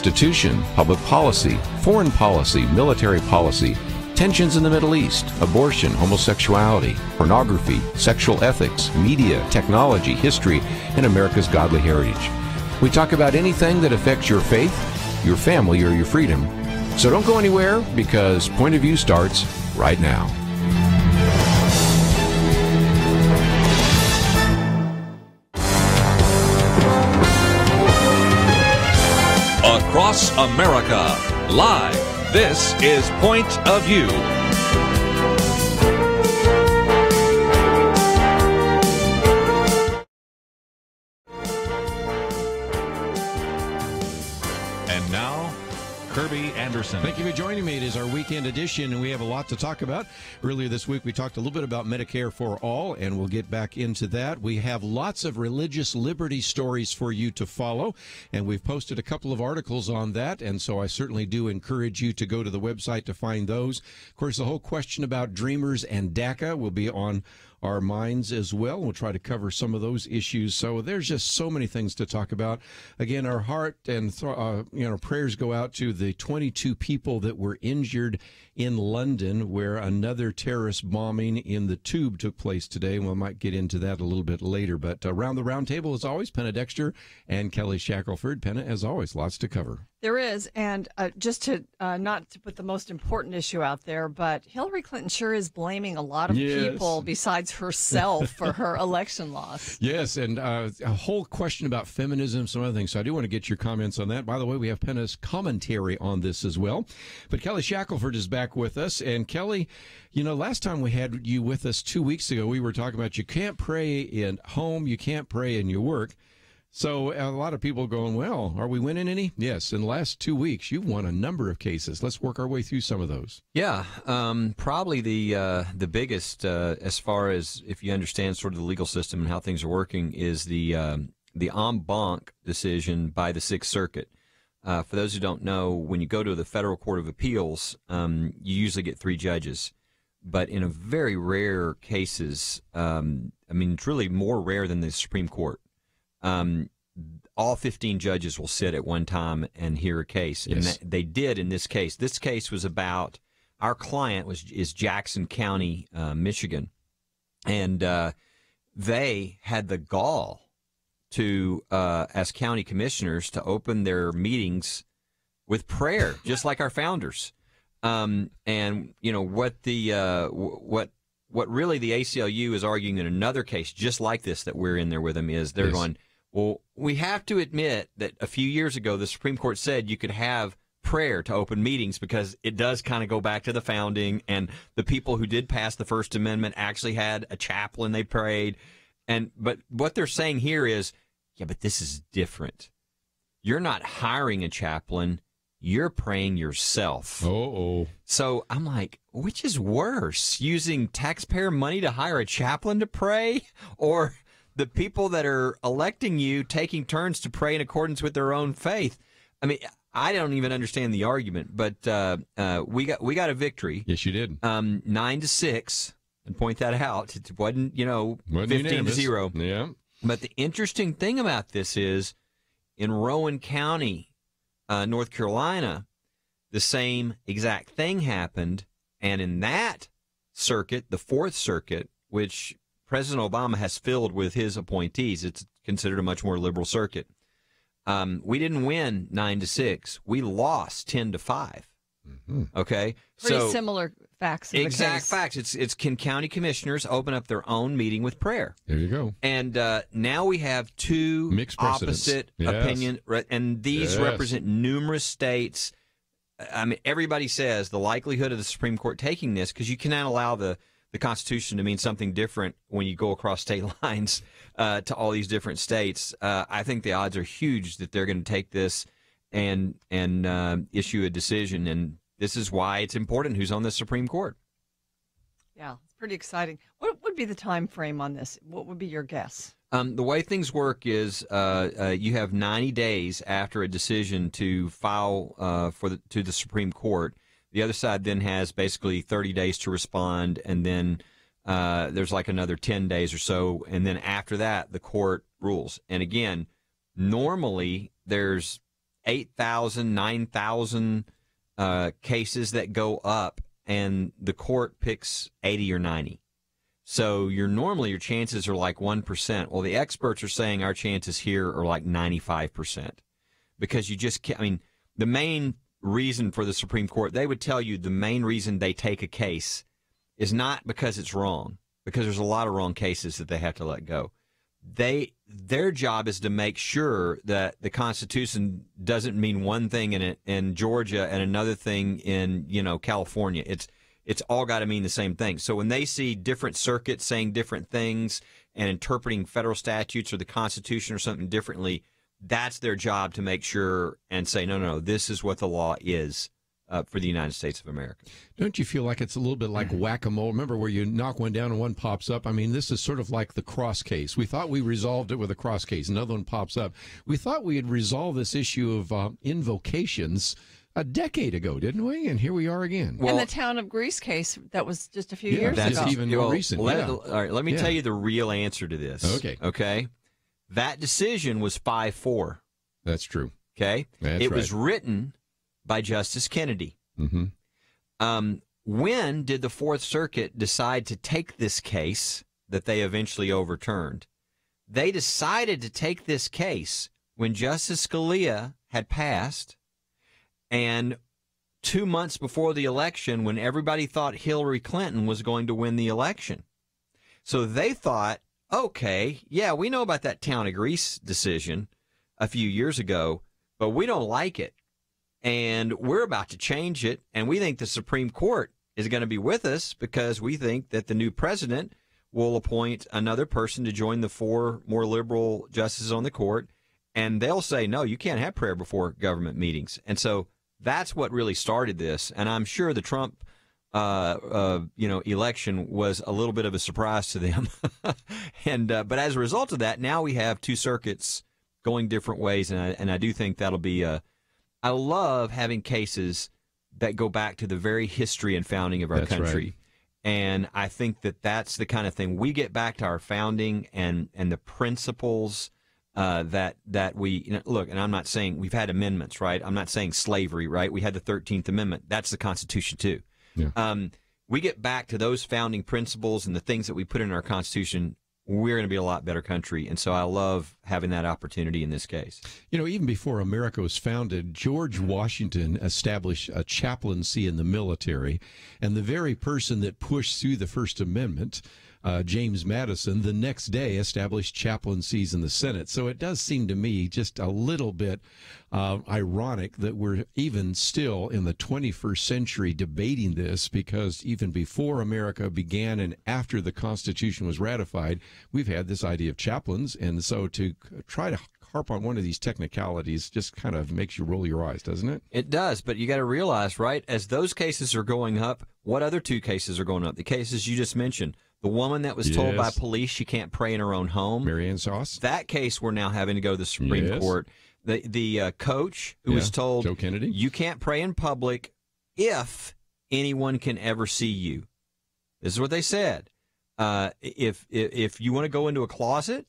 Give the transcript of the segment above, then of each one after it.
Constitution, public policy, foreign policy, military policy, tensions in the Middle East, abortion, homosexuality, pornography, sexual ethics, media, technology, history, and America's godly heritage. We talk about anything that affects your faith, your family, or your freedom. So don't go anywhere, because Point of View starts right now. Across America, live, this is Point of View. And now, Kerby Anderson. Thank you for joining me. It is our weekend edition, and we have a lot to talk about. Earlier this week, we talked a little bit about Medicare for All, and we'll get back into that. We have lots of religious liberty stories for you to follow, and we've posted a couple of articles on that, and so I certainly do encourage you to go to the website to find those. Of course, the whole question about Dreamers and DACA will be on our minds as well. We'll try to cover some of those issues. So there's just so many things to talk about. Again, our heart and prayers go out to the 22 people that were injured in London, where another terrorist bombing in the Tube took place today. We might get into that a little bit later. But around the round table, as always, Penna Dexter and Kelly Shackelford. Penna, as always, lots to cover. There is, and just to not to put the most important issue out there, but Hillary Clinton sure is blaming a lot of people besides herself for her election loss. Yes, and a whole question about feminism, some other things. So I do want to get your comments on that. By the way, we have Penna's commentary on this as well. But Kelly Shackelford is back with us. And Kelly, you know, last time we had you with us 2 weeks ago, we were talking about you can't pray at home, you can't pray in your work. So a lot of people going, well, are we winning any? Yes. In the last 2 weeks, you've won a number of cases. Let's work our way through some of those. Yeah, probably the biggest, as far as if you understand sort of the legal system and how things are working, is the en banc decision by the Sixth Circuit. For those who don't know, when you go to the Federal Court of Appeals, you usually get 3 judges. But in a very rare cases, I mean, it's really more rare than the Supreme Court. All 15 judges will sit at one time and hear a case, Yes. and they did in this case. This case was about, our client is Jackson County, Michigan, and they had the gall to, as county commissioners, to open their meetings with prayer, just like our founders. And you know what the what really the ACLU is arguing in another case just like this that we're in there with them is they're Yes. going, well, we have to admit that a few years ago the Supreme Court said you could have prayer to open meetings because it does kind of go back to the founding, and the people who did pass the First Amendment actually had a chaplain they prayed. But what they're saying here is, yeah, but this is different. You're not hiring a chaplain. You're praying yourself. Oh. So I'm like, which is worse, using taxpayer money to hire a chaplain to pray, or the people that are electing you taking turns to pray in accordance with their own faith? I mean, I don't even understand the argument, but we got a victory. Yes, you did. 9-6, and point that out. It wasn't 15-0. Yeah. But the interesting thing about this is, in Rowan County, North Carolina, the same exact thing happened, and in that circuit, the Fourth Circuit, which President Obama has filled with his appointees, it's considered a much more liberal circuit. We didn't win 9-6; we lost 10-5. Mm-hmm. Okay, Pretty similar facts. In exact the case. facts. It's can county commissioners open up their own meeting with prayer? There you go. And now we have two Mixed precedents. opposite Yes. opinion, and these Yes. represent numerous states. I mean, everybody says the likelihood of the Supreme Court taking this, because you cannot allow the Constitution to mean something different when you go across state lines to all these different states. I think the odds are huge that they're going to take this and issue a decision, and this is why it's important who's on the Supreme Court. Yeah, it's pretty exciting. What would be the time frame on this? What would be your guess? The way things work is you have 90 days after a decision to file to the Supreme Court. The other side then has basically 30 days to respond, and then there's like another 10 days or so, and then after that, the court rules. And again, normally there's 8,000, 9,000 cases that go up, and the court picks 80 or 90. So normally your chances are like 1%. Well, the experts are saying our chances here are like 95%, because you just can't. I mean, the main reason for the Supreme Court, they would tell you the main reason they take a case is not because it's wrong, because there's a lot of wrong cases that they have to let go. Their job is to make sure that the Constitution doesn't mean one thing in Georgia and another thing in California. It's all got to mean the same thing. So when they see different circuits saying different things and interpreting federal statutes or the Constitution or something differently, that's their job to make sure and say, no, this is what the law is for the United States of America. Don't you feel like it's a little bit like whack-a-mole? Remember where you knock one down and one pops up? I mean, this is sort of like the cross case. We thought we resolved it with a cross case. Another one pops up. We thought we had resolved this issue of invocations a decade ago, didn't we? And here we are again. Well, in the town of Greece case, that was just a few years ago. That's even more recent. All right, let me tell you the real answer to this. Okay. That decision was 5-4. That's true. Okay? It was written by Justice Kennedy. Mm-hmm. When did the Fourth Circuit decide to take this case that they eventually overturned? They decided to take this case when Justice Scalia had passed, and 2 months before the election, when everybody thought Hillary Clinton was going to win the election. So they thought, okay, yeah, we know about that town of Greece decision a few years ago, but we don't like it. And we're about to change it, and we think the Supreme Court is going to be with us because we think that the new president will appoint another person to join the 4 more liberal justices on the court, and they'll say, no, you can't have prayer before government meetings. And so that's what really started this, and I'm sure the Trump election was a little bit of a surprise to them. But as a result of that, now we have 2 circuits going different ways, and I do think that'll be I love having cases that go back to the very history and founding of our country. Right. And I think that that's the kind of thing we get back to our founding and the principles that we look. And I'm not saying we've had amendments, right? I'm not saying slavery, right? We had the 13th Amendment. That's the Constitution too. Yeah. We get back to those founding principles and the things that we put in our Constitution. We're going to be a lot better country. And so I love having that opportunity in this case. Even before America was founded, George Washington established a chaplaincy in the military. And the very person that pushed through the First Amendment, James Madison, the next day established chaplaincies in the Senate. So it does seem to me just a little bit ironic that we're even still in the 21st century debating this, because even before America began and after the Constitution was ratified, we've had this idea of chaplains. And so to try to harp on one of these technicalities just kind of makes you roll your eyes, doesn't it? It does, but you got to realize, right, as those cases are going up, what other 2 cases are going up? The cases you just mentioned. The woman that was told by police she can't pray in her own home. Marianne Sauce. That case we're now having to go to the Supreme Court. The coach who was told, Joe Kennedy, you can't pray in public if anyone can ever see you. This is what they said. If you want to go into a closet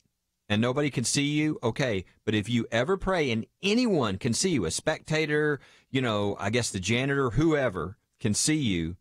and nobody can see you, okay. But if you ever pray and anyone can see you, a spectator, I guess the janitor, whoever can see you,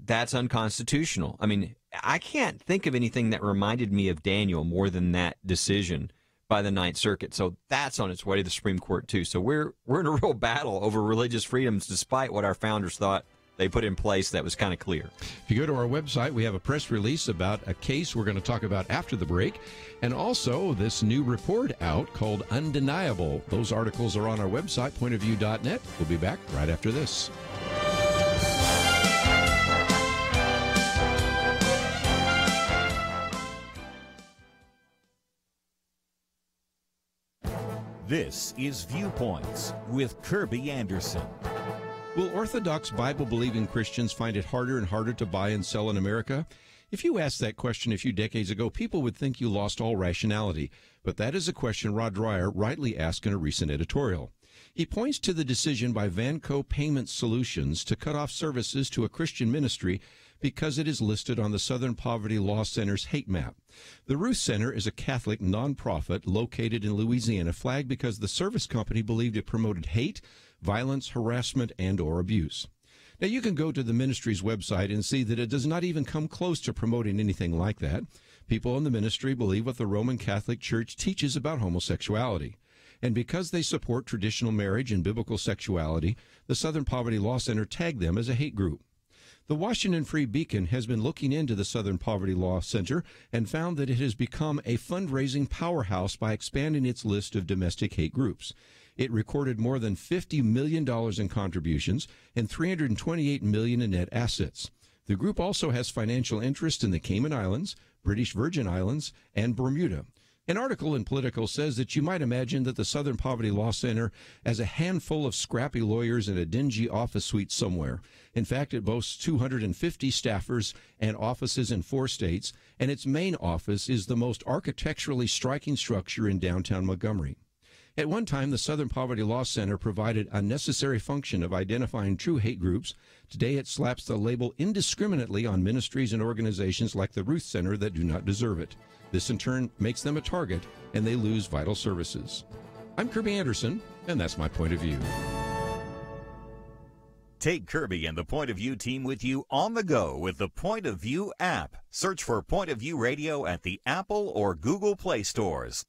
that's unconstitutional. I mean, I can't think of anything that reminded me of Daniel more than that decision by the Ninth Circuit. So that's on its way to the Supreme Court too. So we're in a real battle over religious freedoms, despite what our founders thought they put in place that was kind of clear. If you go to our website, we have a press release about a case we're going to talk about after the break, and also this new report out called Undeniable. Those articles are on our website, pointofview.net. We'll be back right after this. This is Viewpoints with Kerby Anderson. Will Orthodox Bible-believing Christians find it harder and harder to buy and sell in America? If you asked that question a few decades ago, people would think you lost all rationality. But that is a question Rod Dreyer rightly asked in a recent editorial. He points to the decision by Vanco Payment Solutions to cut off services to a Christian ministry because it is listed on the Southern Poverty Law Center's hate map. The Ruth Center is a Catholic nonprofit located in Louisiana, flagged because the service company believed it promoted hate, violence, harassment, and/or abuse. Now, you can go to the ministry's website and see that it does not even come close to promoting anything like that. People in the ministry believe what the Roman Catholic Church teaches about homosexuality. And because they support traditional marriage and biblical sexuality, the Southern Poverty Law Center tagged them as a hate group. The Washington Free Beacon has been looking into the Southern Poverty Law Center and found that it has become a fundraising powerhouse by expanding its list of domestic hate groups. It recorded more than $50 million in contributions and $328 million in net assets. The group also has financial interest in the Cayman Islands, British Virgin Islands, and Bermuda. An article in Politico says that you might imagine that the Southern Poverty Law Center has a handful of scrappy lawyers in a dingy office suite somewhere. In fact, it boasts 250 staffers and offices in 4 states, and its main office is the most architecturally striking structure in downtown Montgomery. At one time, the Southern Poverty Law Center provided a necessary function of identifying true hate groups. Today, it slaps the label indiscriminately on ministries and organizations like the Ruth Center that do not deserve it. This, in turn, makes them a target, and they lose vital services. I'm Kerby Anderson, and that's my point of view. Take Kerby and the Point of View team with you on the go with the Point of View app. Search for Point of View Radio at the Apple or Google Play stores.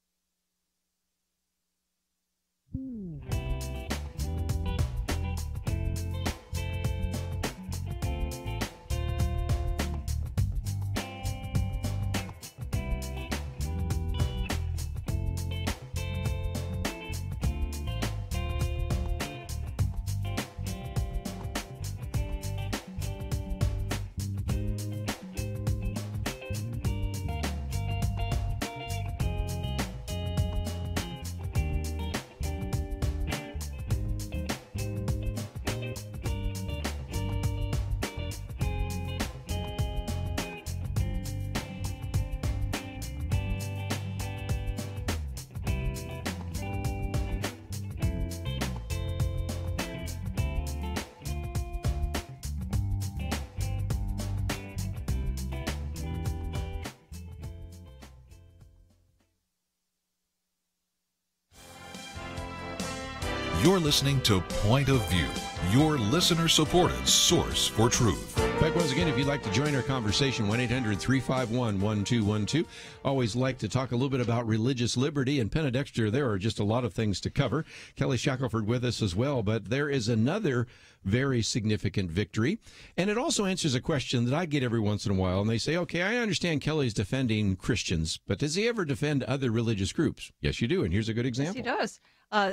You're listening to Point of View, your listener-supported source for truth. Back once again, if you'd like to join our conversation, 1-800-351-1212. Always like to talk a little bit about religious liberty. And Penna, Dexter, there are just a lot of things to cover. Kelly Shackelford with us as well. But there is another very significant victory. And it also answers a question that I get every once in a while. And they say, okay, I understand Kelly's defending Christians, but does he ever defend other religious groups? Yes, you do. And here's a good example. Yes, he does.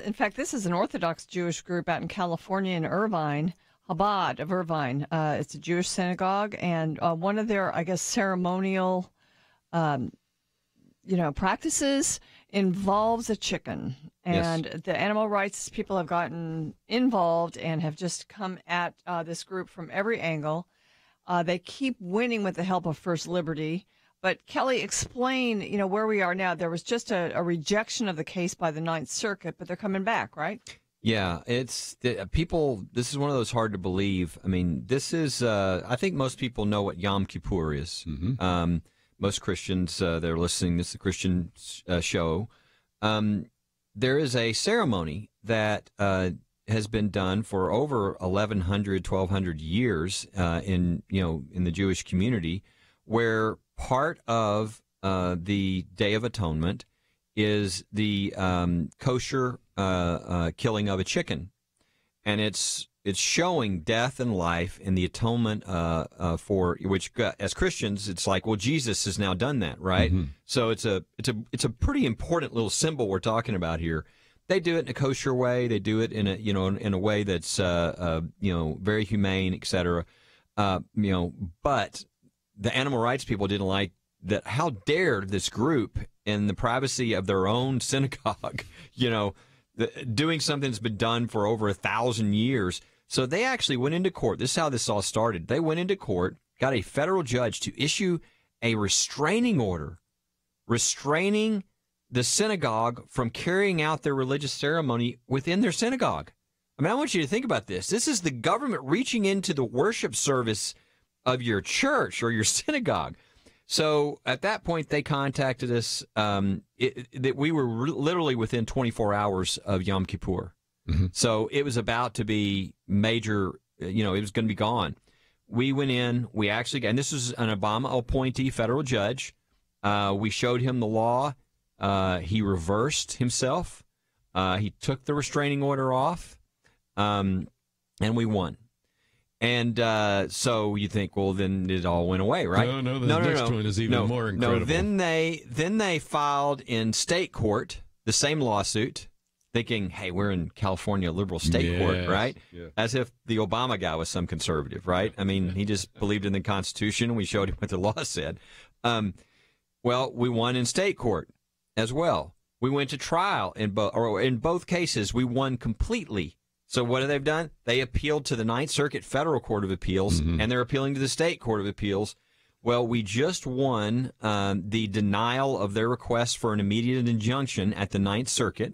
In fact, this is an Orthodox Jewish group out in California in Irvine, Chabad of Irvine. It's a Jewish synagogue, and one of their, I guess, ceremonial, practices involves a chicken. And yes, the animal rights people have gotten involved and have just come at this group from every angle. They keep winning with the help of First Liberty. But Kelly, explain, where we are now. There was just a rejection of the case by the Ninth Circuit, but they're coming back, right? Yeah, it's people. This is one of those hard to believe. I mean, this is. I think most people know what Yom Kippur is. Mm-hmm. Most Christians that are listening, this is a Christian show. There is a ceremony that has been done for over 1,100, 1,200 years in the Jewish community, where part of the Day of Atonement is the kosher killing of a chicken, and it's showing death and life in the atonement for which, as Christians, it's like, well, Jesus has now done that, right? Mm-hmm. So it's a pretty important little symbol we're talking about here. They do it in a kosher way. They do it in a in a way that's very humane, etc. But the animal rights people didn't like that. How dare this group, in the privacy of their own synagogue, doing something that's been done for over 1,000 years. So they actually went into court. This is how this all started. They went into court, got a federal judge to issue a restraining order, restraining the synagogue from carrying out their religious ceremony within their synagogue. I mean, I want you to think about this. This is the government reaching into the worship service of your church or your synagogue. So at that point, they contacted us that we were literally within 24 hours of Yom Kippur. Mm-hmm. So it was about to be major, it was going to be gone. We went in, and this was an Obama appointee federal judge. We showed him the law. He reversed himself. He took the restraining order off, and we won. And so you think, well, then it all went away, right? No. The next one is even more incredible. No, then they filed in state court the same lawsuit, thinking, hey, we're in California liberal state court, right? Yeah. As if the Obama guy was some conservative, right? I mean, he just believed in the Constitution, and we showed him what the law said. Well, we won in state court as well. We went to trial in both cases. We won completely. So what have they done? They appealed to the Ninth Circuit Federal Court of Appeals, and they're appealing to the State Court of Appeals. Well, we just won the denial of their request for an immediate injunction at the Ninth Circuit.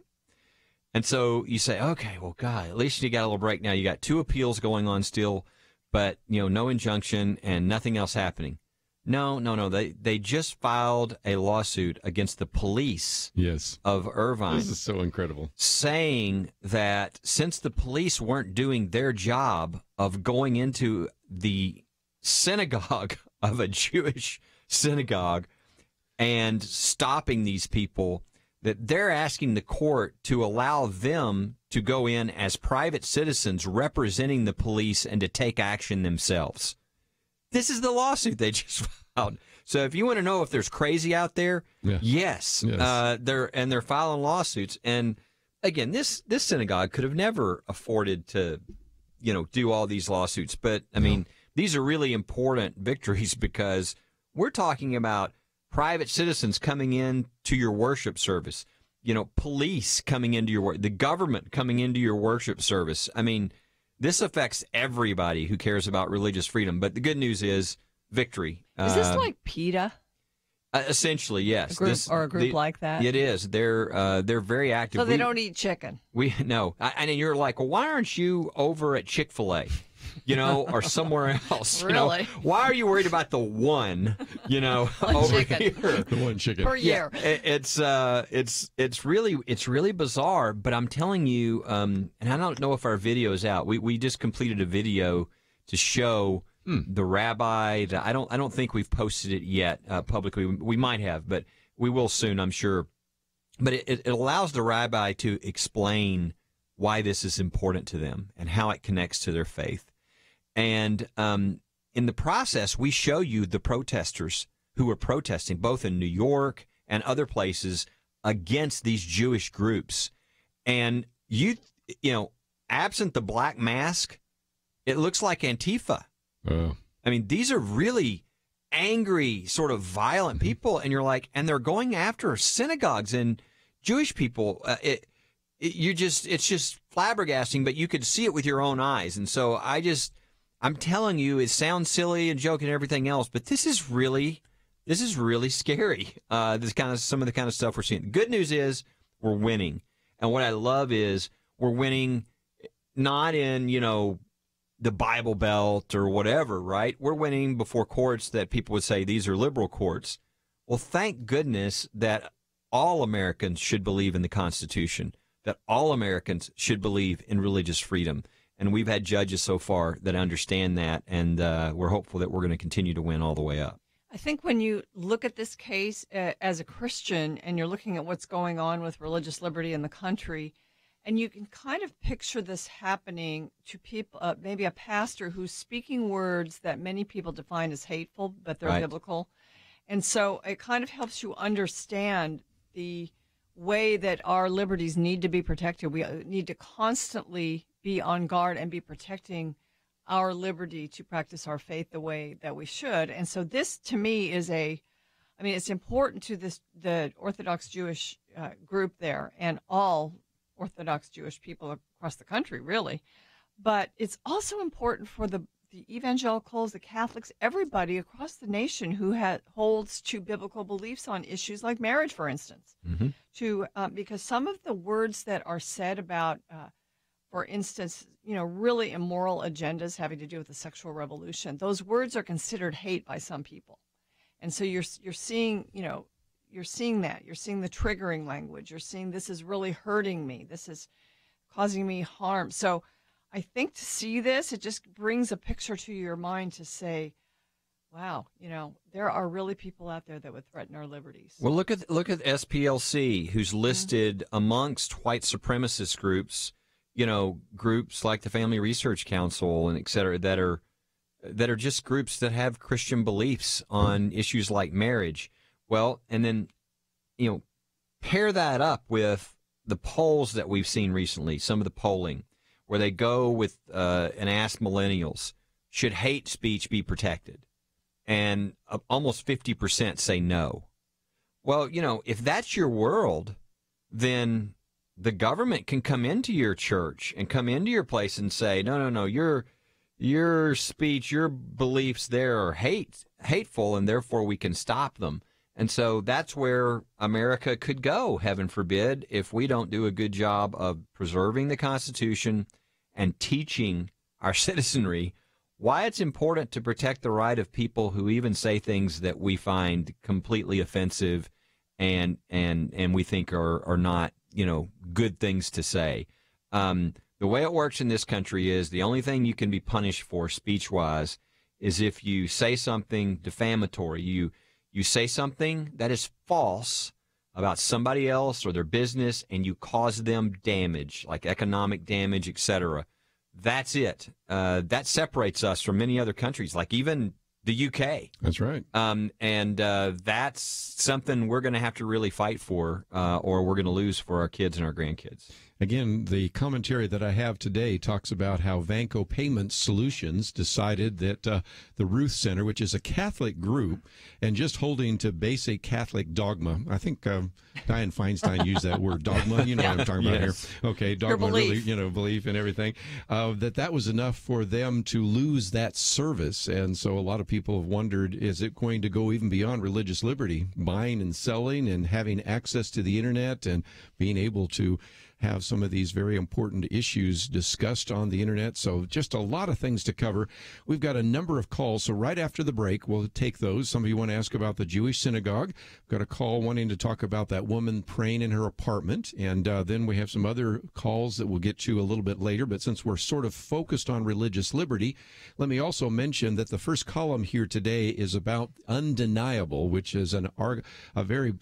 And so you say, okay, well, God, at least you got a little break now. You got 2 appeals going on still, but, no injunction and nothing else happening. No. They just filed a lawsuit against the police of Irvine. This is so incredible. Saying that since the police weren't doing their job of going into the synagogue of a Jewish synagogue and stopping these people, that they're asking the court to allow them to go in as private citizens representing the police and to take action themselves. This is the lawsuit they just filed. So if you want to know if there's crazy out there, yes. They're filing lawsuits. And again, this synagogue could have never afforded to, do all these lawsuits. But I mean, these are really important victories because we're talking about private citizens coming in to your worship service, police coming into the government coming into your worship service. I mean, this affects everybody who cares about religious freedom. But the good news is victory. Is this like PETA? Essentially, yes. A group like that? It is. They're very active. So they don't eat chicken? No. And you're like, well, why aren't you over at Chick-fil-A? Or somewhere else. Really? Why are you worried about the one, over chicken. here? The one chicken per year. Yeah, it's really bizarre. But I'm telling you, and I don't know if our video is out. We just completed a video to show the rabbi. I don't think we've posted it yet publicly. We might have, but we will soon, I'm sure. But it allows the rabbi to explain why this is important to them and how it connects to their faith. And in the process, we show you the protesters who were protesting both in New York and other places against these Jewish groups. And absent the black mask, it looks like Antifa. Oh. I mean, these are really angry, sort of violent people. And you're like, and they're going after synagogues and Jewish people. It's just flabbergasting, but you could see it with your own eyes. And so I'm telling you, it sounds silly and joking and everything else, but this is really scary. Some of the kind of stuff we're seeing. The good news is we're winning. And what I love is we're winning not in, the Bible Belt or whatever, right? We're winning before courts that people would say these are liberal courts. Well, thank goodness that all Americans should believe in the Constitution, that all Americans should believe in religious freedom. And we've had judges so far that understand that, and we're hopeful that we're going to continue to win all the way up. I think when you look at this case as a Christian and you're looking at what's going on with religious liberty in the country, and you can kind of picture this happening to people, maybe a pastor who's speaking words that many people define as hateful, but they're biblical. And so it kind of helps you understand the way that our liberties need to be protected. We need to constantly be on guard and be protecting our liberty to practice our faith the way that we should. And so this, to me, it's important to the Orthodox Jewish group there and all Orthodox Jewish people across the country, really. But it's also important for the evangelicals, the Catholics, everybody across the nation who holds to biblical beliefs on issues like marriage, for instance. Because some of the words that are said about, for instance, really immoral agendas having to do with the sexual revolution, those words are considered hate by some people. And so you're seeing, you're seeing that. You're seeing the triggering language. You're seeing this is really hurting me. This is causing me harm. So I think to see this, it just brings a picture to your mind to say, wow, there are really people out there that would threaten our liberties. Well, look at SPLC, who's listed amongst white supremacist groups, groups like the Family Research Council and et cetera, that are just groups that have Christian beliefs on issues like marriage. Well, and then, pair that up with the polls that we've seen recently, some of the polling, where they go with and ask millennials, should hate speech be protected? And almost 50% say no. Well, if that's your world, then the government can come into your church and come into your place and say, no, your speech, your beliefs there are hateful, and therefore we can stop them. And so that's where America could go, heaven forbid, if we don't do a good job of preserving the Constitution and teaching our citizenry why it's important to protect the right of people who even say things that we find completely offensive and we think are not, good things to say. The way it works in this country is the only thing you can be punished for speech-wise is if you say something defamatory. You say something that is false about somebody else or their business, and you cause them damage, like economic damage, etc. That's it. That separates us from many other countries, like even the UK. That's right. And that's something we're going to have to really fight for, or we're going to lose for our kids and our grandkids. Again, the commentary that I have today talks about how Vanco Payment Solutions decided that the Ruth Center, which is a Catholic group, and just holding to basic Catholic dogma. I think Dianne Feinstein used that word, dogma. You know what I'm talking about here. Okay, dogma, really, belief and everything. That was enough for them to lose that service. And so a lot of people have wondered, is it going to go even beyond religious liberty, buying and selling and having access to the internet and being able to have some of these very important issues discussed on the internet. So just a lot of things to cover. We've got a number of calls. So right after the break, we'll take those. Some of you want to ask about the Jewish synagogue. We've got a call wanting to talk about that woman praying in her apartment. And then we have some other calls that we'll get to a little bit later. But since we're sort of focused on religious liberty, let me also mention that the first column here today is about Undeniable, which is a very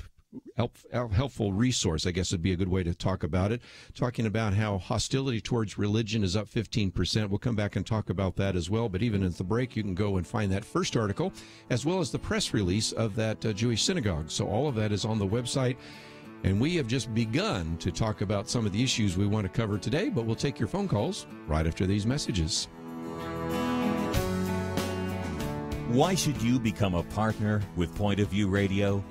helpful resource, I guess would be a good way to talk about it, talking about how hostility towards religion is up 15%. We'll come back and talk about that as well. But even at the break, you can go and find that first article, as well as the press release of that Jewish synagogue. So all of that is on the website. And we have just begun to talk about some of the issues we want to cover today, but we'll take your phone calls right after these messages. Why should you become a partner with Point of View Radio?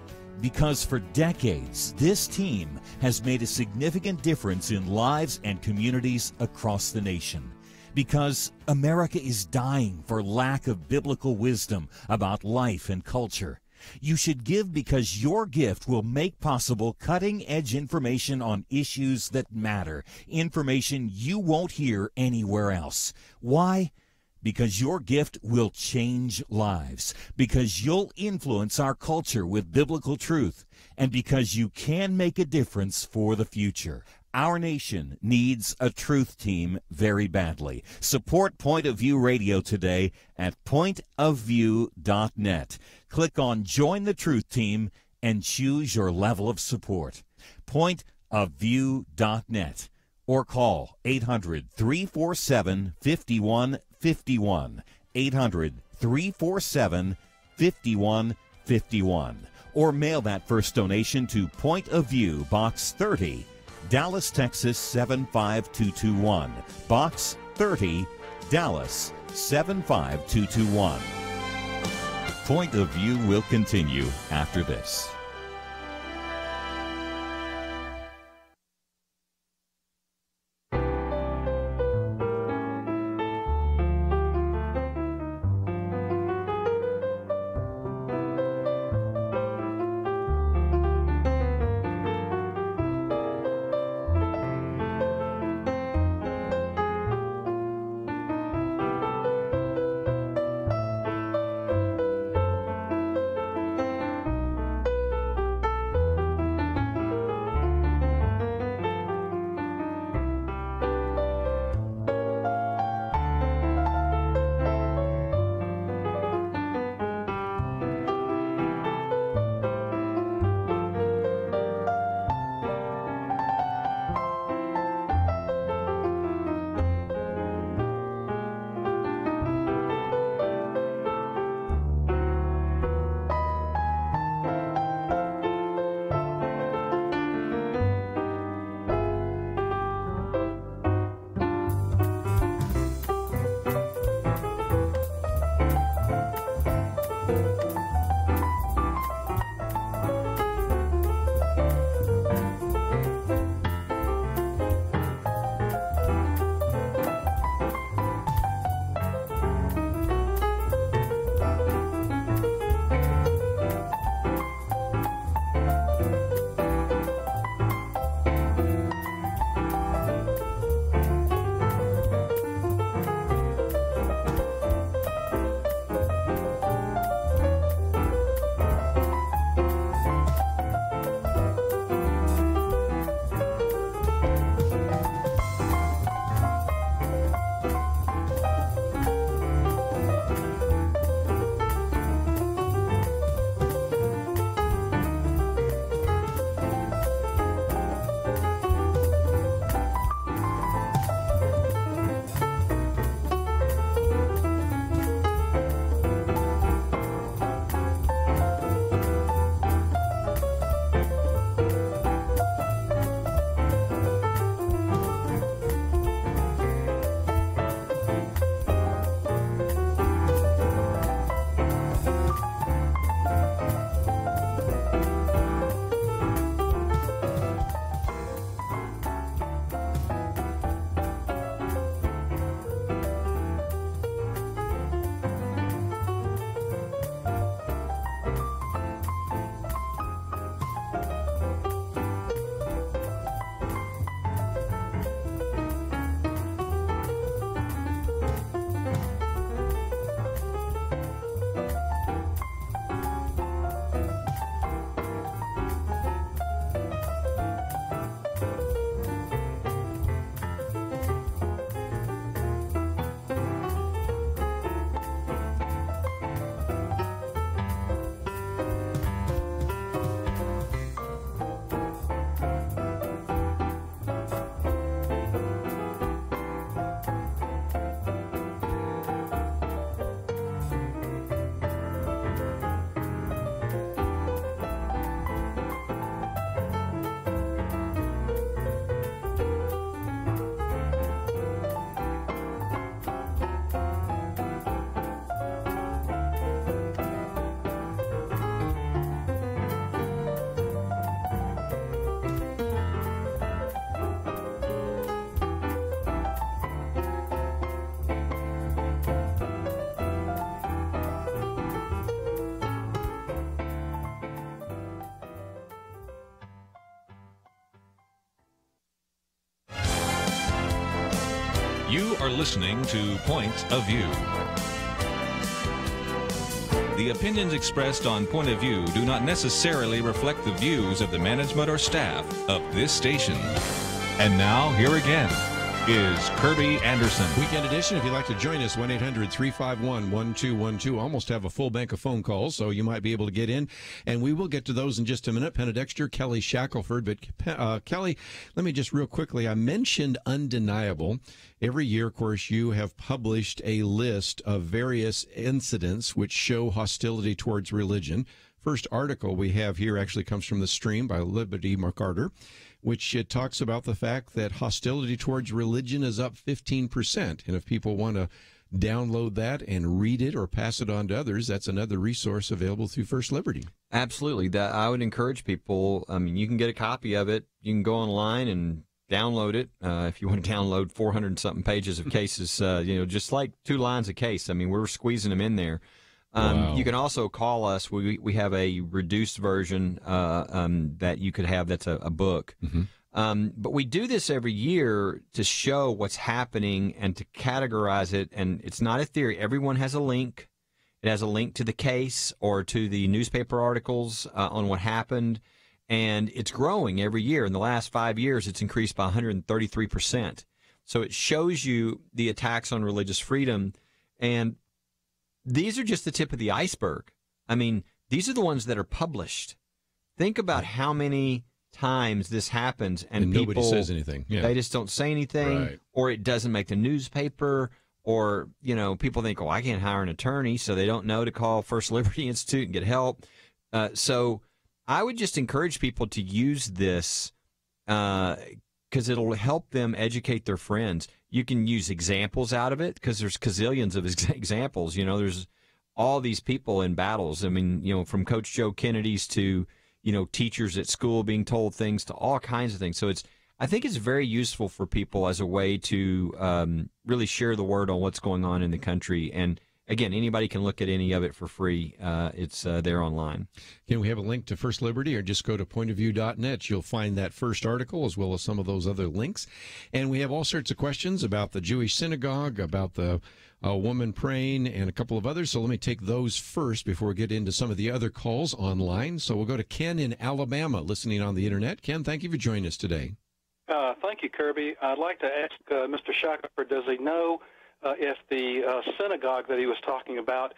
Because for decades, this team has made a significant difference in lives and communities across the nation. Because America is dying for lack of biblical wisdom about life and culture. You should give because your gift will make possible cutting-edge information on issues that matter, information you won't hear anywhere else. Why? Because your gift will change lives, because you'll influence our culture with biblical truth, and because you can make a difference for the future. Our nation needs a truth team very badly. Support Point of View Radio today at pointofview.net. Click on Join the Truth Team and choose your level of support. Pointofview.net. Or call 800-347-5151, 800-347-5151. Or mail that first donation to Point of View, Box 30, Dallas, Texas 75221. Box 30, Dallas 75221. Point of View will continue after this. You are listening to Point of View. The opinions expressed on Point of View do not necessarily reflect the views of the management or staff of this station. And now, here again is Kerby Anderson. Weekend edition. If you'd like to join us, 1-800-351-1212. Almost have a full bank of phone calls, so you might be able to get in. And we will get to those in just a minute. Penna, Dexter, Kelly, Shackelford. But Kelly, let me just real quickly, I mentioned undeniable. Every year, of course, you have published a list of various incidents which show hostility towards religion. First article we have here actually comes from The Stream by Liberty McCarter, which it talks about the fact that hostility towards religion is up 15%. And if people want to download that and read it or pass it on to others, that's another resource available through First Liberty. Absolutely. I would encourage people, I mean, you can get a copy of it. You can go online and download it. If you want to download 400-something pages of cases, just like 2 lines a case. I mean, we're squeezing them in there. Wow. You can also call us. We have a reduced version that you could have that's a book. Mm-hmm. But we do this every year to show what's happening and to categorize it. And it's not a theory. Everyone has a link. It has a link to the case or to the newspaper articles on what happened. And it's growing every year. In the last 5 years, it's increased by 133%. So it shows you the attacks on religious freedom. And these are just the tip of the iceberg. I mean, these are the ones that are published. Think about how many times this happens and people, nobody says anything. Yeah. They just don't say anything, Right. Or it doesn't make the newspaper, or, people think, I can't hire an attorney, so they don't know to call First Liberty Institute and get help. So I would just encourage people to use this because it'll help them educate their friends. You can use examples out of it because there's gazillions of examples. There's all these people in battles. I mean, from Coach Joe Kennedy's to, teachers at school being told things to all kinds of things. So I think it's very useful for people as a way to really share the word on what's going on in the country. And again, anybody can look at any of it for free. It's there online. Can we have a link to First Liberty, or just go to pointofview.net? You'll find that first article as well as some of those other links. And we have all sorts of questions about the Jewish synagogue, about the woman praying, and a couple of others. So let me take those first before we get into some of the other calls online. So we'll go to Ken in Alabama, listening on the internet. Ken, thank you for joining us today. Thank you, Kerby. I'd like to ask Mr. Shackelford, does he know if the synagogue that he was talking about,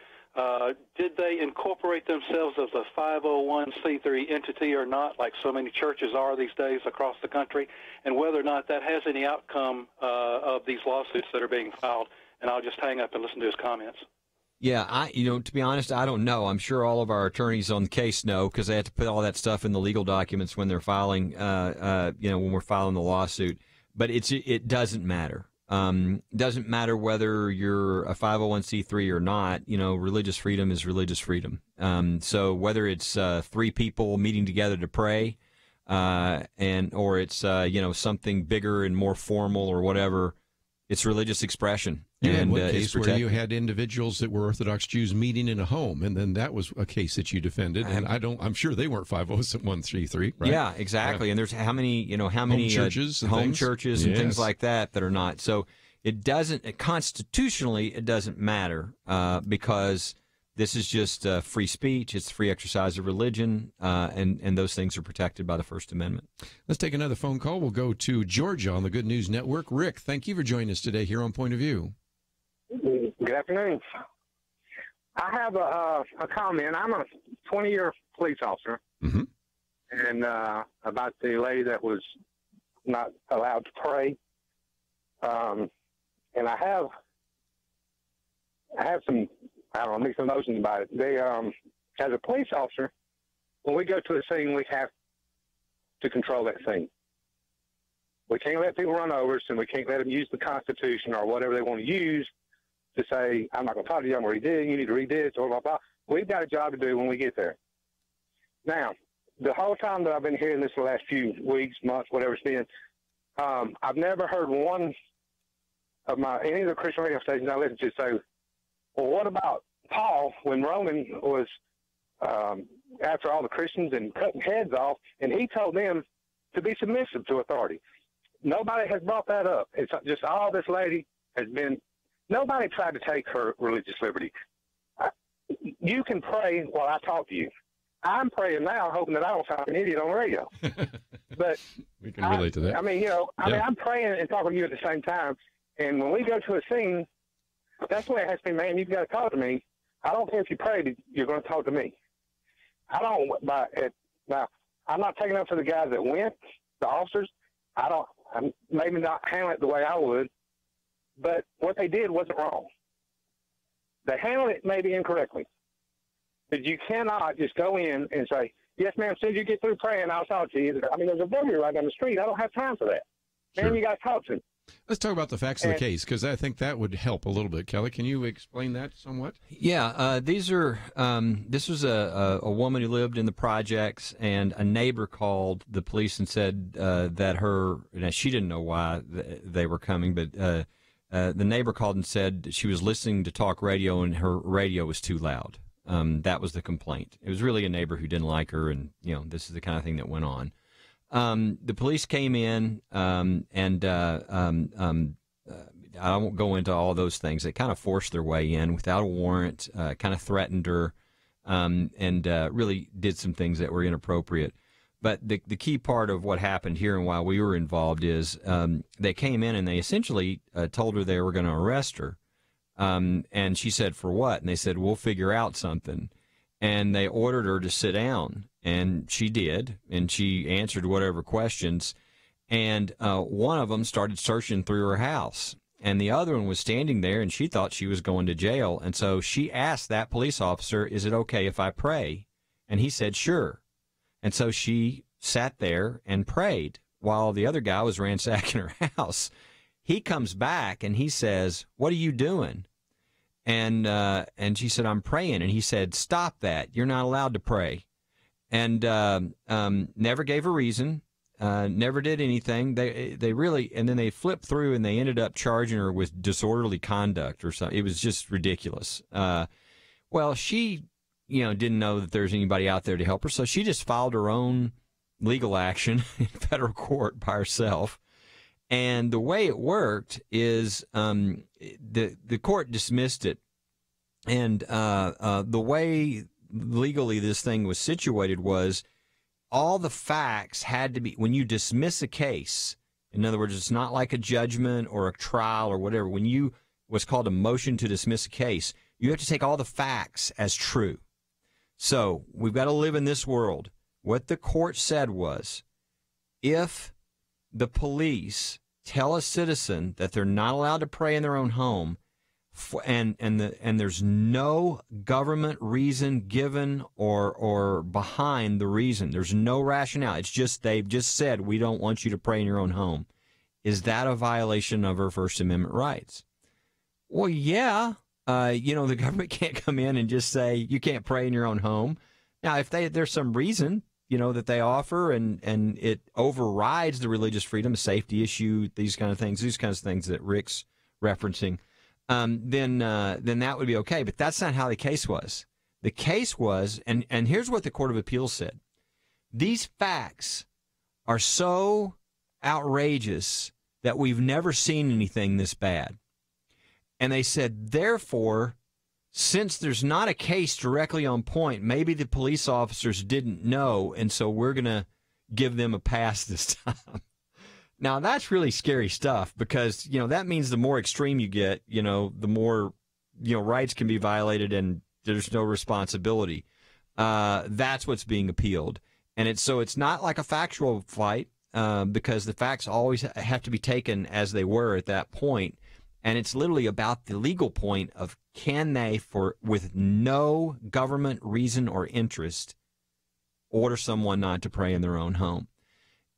did they incorporate themselves as a 501c3 entity or not, like so many churches are these days across the country, and whether or not that has any outcome of these lawsuits that are being filed? And I'll just hang up and listen to his comments. Yeah, to be honest, I don't know. I'm sure all of our attorneys on the case know because they have to put all that stuff in the legal documents when they're filing, when we're filing the lawsuit. But it doesn't matter. Doesn't matter whether you're a 501c3 or not. Religious freedom is religious freedom. So whether it's 3 people meeting together to pray, or it's something bigger and more formal or whatever, it's religious expression. You had one it's case where protected. you had individuals that were Orthodox Jews meeting in a home, and then that was a case that you defended. And I'm sure they weren't 501c3, right? Yeah, exactly. Yeah. And there's how many home churches, and yes. things like that are not. So it doesn't constitutionally it doesn't matter because this is just free speech. It's free exercise of religion, and those things are protected by the First Amendment. Let's take another phone call. We'll go to Georgia on the Good News Network. Rick, thank you for joining us today here on Point of View. Good afternoon. I have a comment. I'm a 20-year police officer, mm-hmm. and about the lady that was not allowed to pray. And I have some, mixed emotions about it. They, as a police officer, when we go to a scene, we have to control that scene. We can't let people run over us, and we can't let them use the Constitution or whatever they want to use to say, I'm not going to talk to you, I'm going to read this, you need to read this, blah, blah, blah. We've got a job to do when we get there. Now, the whole time that I've been hearing this the last few weeks, months, whatever it's been, I've never heard one of any of the Christian radio stations I listen to say, well, what about Paul when Roman was after all the Christians and cutting heads off, and he told them to be submissive to authority? Nobody has brought that up. It's just all this lady has been, nobody tried to take her religious liberty. You can pray while I talk to you. I'm praying now, hoping that I don't sound like an idiot on the radio. But we can relate to that. I mean, I'm praying and talking to you at the same time. And when we go to a scene, that's the way it has to be, man. You've got to talk to me. I don't care if you pray, you're going to talk to me. I don't, now, I'm not taking up for the guys that went, the officers. I'm maybe not handling it the way I would, but what they did wasn't wrong. They handled it maybe incorrectly. But you cannot just go in and say, yes, ma'am, as soon as you get through praying, I'll talk to you. I mean, there's a burger right down the street. I don't have time for that. Man, Sure. you got to talk to him. Let's talk about the facts of the case, because I think that would help a little bit. Kelly, can you explain that somewhat? Yeah, this was a woman who lived in the projects, and a neighbor called the police and said that she didn't know why they were coming, but the neighbor called and said she was listening to talk radio and her radio was too loud. That was the complaint. It was really a neighbor who didn't like her, and this is the kind of thing that went on. The police came in, and I won't go into all those things. They kind of forced their way in without a warrant, kind of threatened her, and really did some things that were inappropriate. But the key part of what happened here and while we were involved is they came in and they essentially told her they were going to arrest her. And she said, for what? And they said, we'll figure out something. And they ordered her to sit down. And she did, and she answered whatever questions, and one of them started searching through her house, and the other one was standing there, and she thought she was going to jail, and so she asked that police officer, is it okay if I pray? And he said, sure. And so she sat there and prayed while the other guy was ransacking her house. He comes back, and he says, what are you doing? And she said, I'm praying, and he said, stop that. You're not allowed to pray. And never gave a reason, never did anything. They really, and then they flipped through and they ended up charging her with disorderly conduct or something. It was just ridiculous. Well, she, didn't know that there's anybody out there to help her, so she just filed her own legal action in federal court by herself. And the way it worked is the court dismissed it, and the way legally this thing was situated was all the facts had to be, when you dismiss a case, in other words, it's not like a judgment or a trial or whatever, when you, what's called a motion to dismiss a case, you have to take all the facts as true. So we've got to live in this world. What the court said was, if the police tell a citizen that they're not allowed to pray in their own home, and there's no government reason given or behind the reason. There's no rationale. It's just they've just said we don't want you to pray in your own home. Is that a violation of her First Amendment rights? Well, yeah. The government can't come in and just say you can't pray in your own home. Now, if there's some reason that they offer and it overrides the religious freedom, safety issue, these kinds of things that Rick's referencing. Then that would be okay. But that's not how the case was. The case was, and here's what the Court of Appeals said. These facts are so outrageous that we've never seen anything this bad. And they said, therefore, since there's not a case directly on point, maybe the police officers didn't know, and so we're going to give them a pass this time. Now, that's really scary stuff because, that means the more extreme you get, the more, rights can be violated and there's no responsibility. That's what's being appealed. And it's not like a factual fight because the facts always have to be taken as they were at that point. And it's literally about the legal point of can they, with no government reason or interest, order someone not to pray in their own home.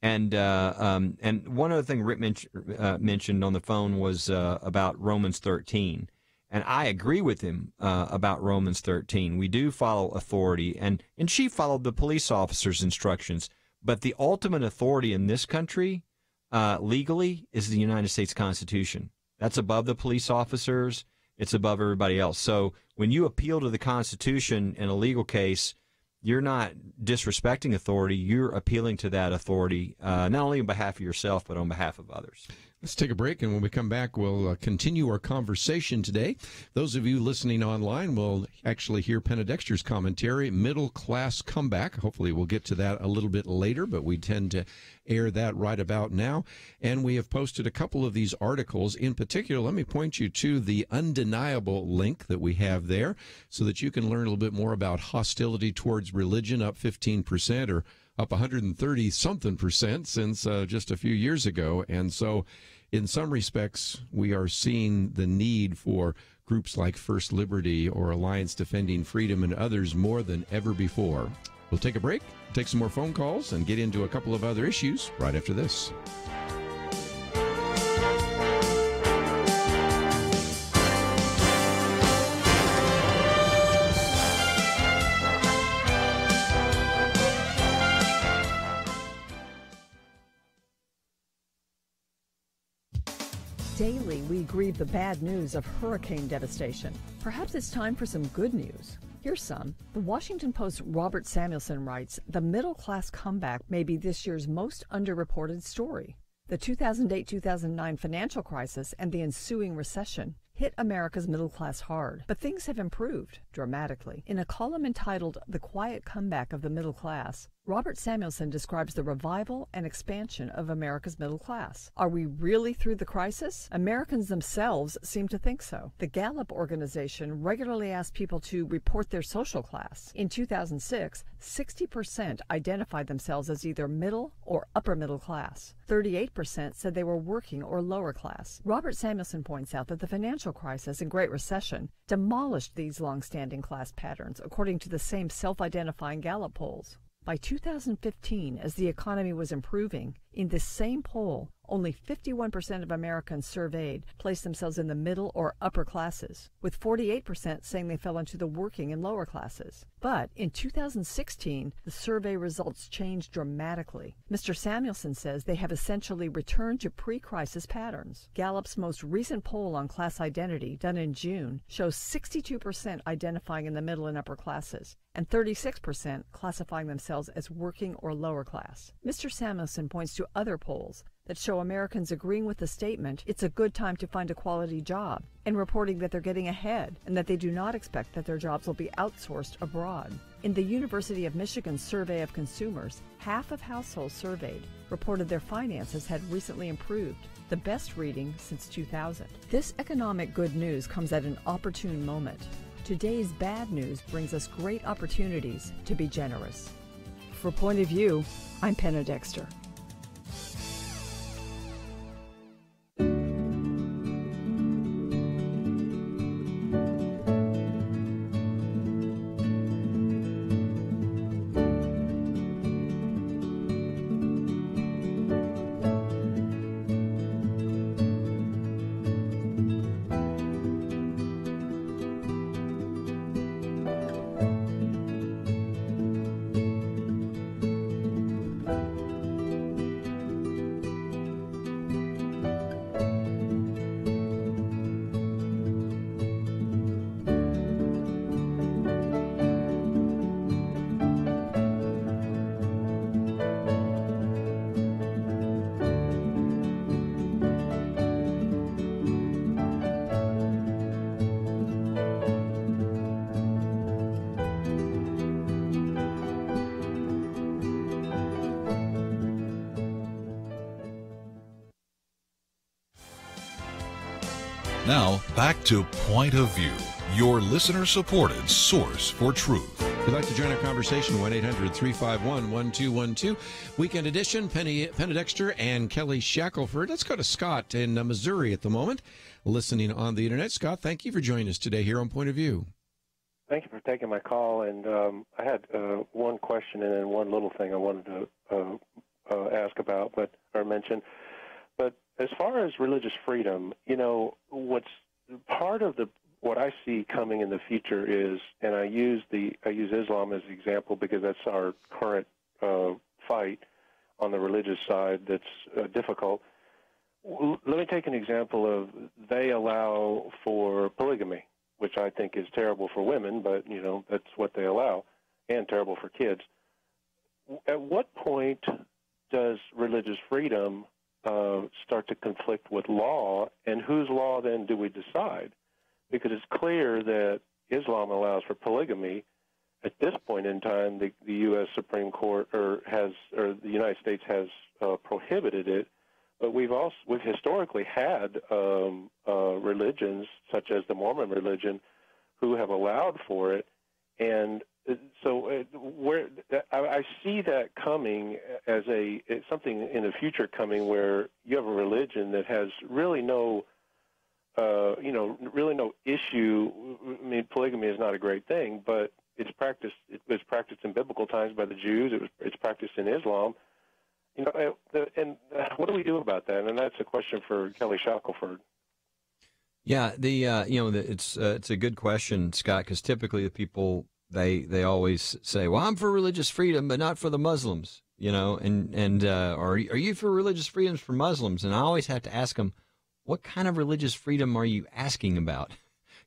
And one other thing Rick mentioned on the phone was about Romans 13. And I agree with him about Romans 13. We do follow authority, and she followed the police officer's instructions. But the ultimate authority in this country, legally, is the United States Constitution. That's above the police officers. It's above everybody else. So when you appeal to the Constitution in a legal case, you're not disrespecting authority. You're appealing to that authority, not only on behalf of yourself, but on behalf of others. Let's take a break, and when we come back, we'll continue our conversation today. Those of you listening online will actually hear Penna Dexter's commentary, Middle Class Comeback. Hopefully we'll get to that a little bit later, but we tend to air that right about now. And we have posted a couple of these articles. In particular, let me point you to the undeniable link that we have there so that you can learn a little bit more about hostility towards religion, up 15%, or up 130-something% since just a few years ago. And so in some respects, we are seeing the need for groups like First Liberty or Alliance Defending Freedom and others more than ever before. We'll take a break, take some more phone calls, and get into a couple of other issues right after this. Daily, we grieve the bad news of hurricane devastation. Perhaps it's time for some good news. Here's some. The Washington Post's Robert Samuelson writes, the middle class comeback may be this year's most underreported story. The 2008-2009 financial crisis and the ensuing recession hit America's middle class hard, but things have improved dramatically. In a column entitled The Quiet Comeback of the Middle Class, Robert Samuelson describes the revival and expansion of America's middle class. Are we really through the crisis? Americans themselves seem to think so. The Gallup organization regularly asks people to report their social class. In 2006, 60% identified themselves as either middle or upper middle class. 38% said they were working or lower class. Robert Samuelson points out that the financial crisis and Great Recession demolished these long-standing class patterns, according to the same self-identifying Gallup polls. By 2015, as the economy was improving, in this same poll, only 51% of Americans surveyed placed themselves in the middle or upper classes, with 48% saying they fell into the working and lower classes. But in 2016, the survey results changed dramatically. Mr. Samuelson says they have essentially returned to pre-crisis patterns. Gallup's most recent poll on class identity, done in June, shows 62% identifying in the middle and upper classes, and 36% classifying themselves as working or lower class. Mr. Samuelson points to other polls that show Americans agreeing with the statement, it's a good time to find a quality job, and reporting that they're getting ahead and that they do not expect that their jobs will be outsourced abroad. In the University of Michigan's survey of consumers, half of households surveyed reported their finances had recently improved, the best reading since 2000. This economic good news comes at an opportune moment. Today's bad news brings us great opportunities to be generous. For Point of View, I'm Penna Dexter. Now, back to Point of View, your listener-supported source for truth. If you'd like to join our conversation, 1-800-351-1212. Weekend edition, Penna Dexter and Kelly Shackelford. Let's go to Scott in Missouri at the moment, listening on the Internet. Scott, thank you for joining us today here on Point of View. Thank you for taking my call. And I had one question and then one little thing I wanted to ask about or mention. But as far as religious freedom, you know, what's part of what I see coming in the future is, and I use Islam as an example because that's our current fight on the religious side that's difficult. Let me take an example of they allow for polygamy, which I think is terrible for women, but, you know, that's what they allow, and terrible for kids. At what point does religious freedom start to conflict with law, and whose law then do we decide? Because it's clear that Islam allows for polygamy. At this point in time, the U.S. Supreme Court or the United States has prohibited it, but we've historically had religions such as the Mormon religion who have allowed for it, and so I see that coming as something in the future coming where you have a religion that has really no really no issue. I mean, polygamy is not a great thing, but it's practiced. It was practiced in biblical times by the Jews. It's practiced in Islam. What do we do about that? And that's a question for Kelly Shackelford. Yeah, it's a good question, Scott, because typically the people they always say, "Well, I'm for religious freedom, but not for the Muslims," are you for religious freedoms for Muslims? And I always have to ask them, what kind of religious freedom are you asking about?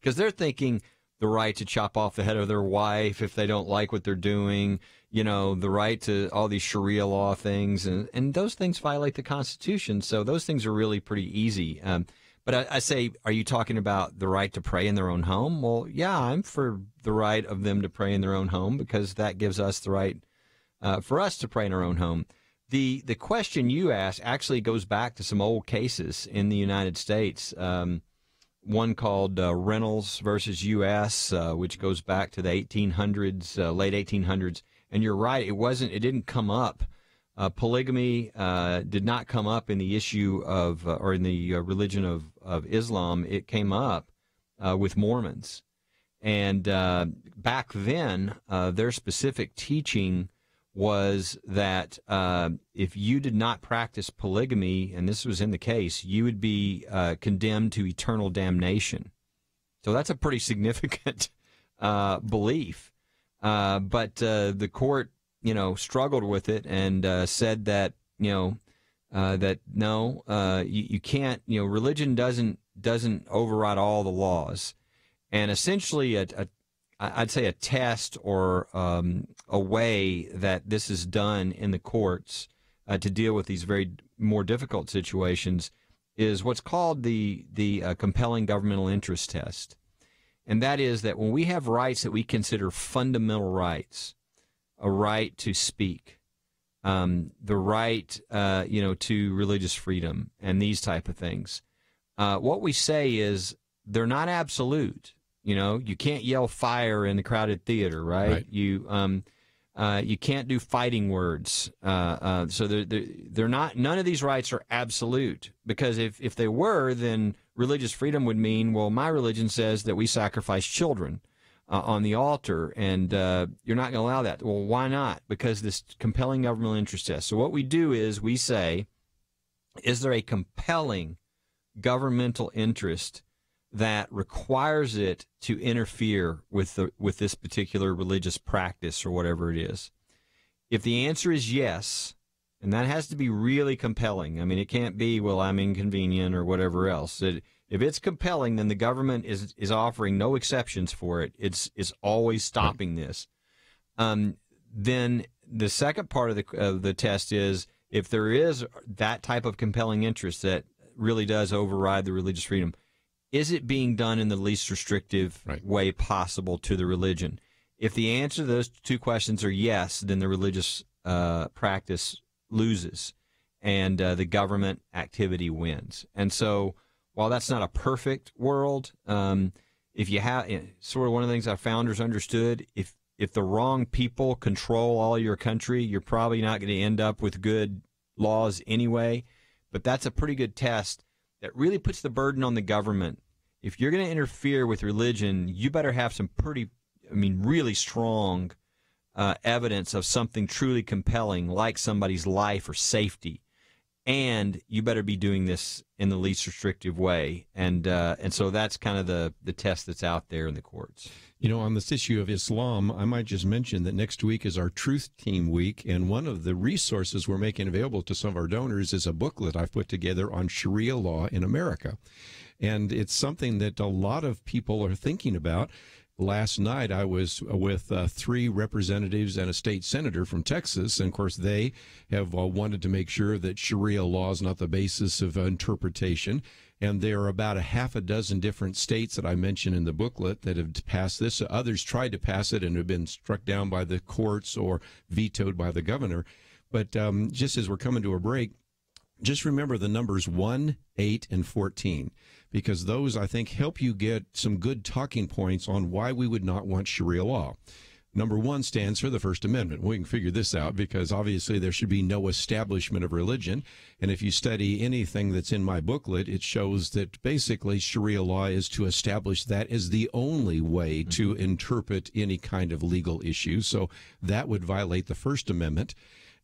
Because they're thinking the right to chop off the head of their wife if they don't like what they're doing, the right to all these Sharia law things, and those things violate the Constitution. So those things are really pretty easy. But I say, are you talking about the right to pray in their own home? Well, yeah, I'm for the right of them to pray in their own home because that gives us the right for us to pray in our own home. The question you asked actually goes back to some old cases in the United States. One called Reynolds versus U.S., which goes back to the 1800s, late 1800s. And you're right, it didn't come up. Polygamy did not come up in the issue of, or in the religion of Islam. It came up with Mormons. And back then, their specific teaching was that if you did not practice polygamy, and this was in the case, you would be condemned to eternal damnation. So that's a pretty significant belief. But the court, struggled with it and said that, that no, you can't, religion doesn't override all the laws. And essentially, I'd say a test or a way that this is done in the courts to deal with these very more difficult situations is what's called the compelling governmental interest test. And that is that when we have rights that we consider fundamental rights, a right to speak, the right, to religious freedom and these type of things, what we say is they're not absolute. You can't yell fire in the crowded theater, right? You can't do fighting words. So they're not. None of these rights are absolute, because if they were, then religious freedom would mean, well, my religion says that we sacrifice children on the altar, and you're not going to allow that. Well, why not? Because this compelling governmental interest test. So what we do is we say, is there a compelling governmental interest that requires it to interfere with this particular religious practice or whatever it is? If the answer is yes, and that has to be really compelling. I mean, it can't be, well, I'm inconvenient or whatever else. If it's compelling, then the government is offering no exceptions for it. It's always stopping this. Then the second part of the test is, if there is that type of compelling interest that really does override the religious freedom, is it being done in the least restrictive way possible to the religion? If the answer to those two questions are yes, then the religious practice loses, and the government activity wins. And so, while that's not a perfect world, if you have sort of one of the things our founders understood, if the wrong people control all your country, you're probably not going to end up with good laws anyway. But that's a pretty good test that really puts the burden on the government. If you're going to interfere with religion, you better have some really strong evidence of something truly compelling, like somebody's life or safety. And you better be doing this in the least restrictive way. And so that's kind of the test that's out there in the courts. On this issue of Islam, I might just mention that next week is our Truth Team Week, and one of the resources we're making available to some of our donors is a booklet I've put together on Sharia law in America. And it's something that a lot of people are thinking about. Last night, I was with 3 representatives and a state senator from Texas, and of course, they have wanted to make sure that Sharia law is not the basis of interpretation. And there are about a half a dozen different states that I mentioned in the booklet that have passed this. Others tried to pass it and have been struck down by the courts or vetoed by the governor. But just as we're coming to a break, just remember the numbers 1, 8, and 14, because those, I think, help you get some good talking points on why we would not want Sharia law. Number 1 stands for the First Amendment. We can figure this out because obviously there should be no establishment of religion. And if you study anything that's in my booklet, it shows that basically Sharia law is to establish that as the only way to interpret any kind of legal issue. So that would violate the First Amendment.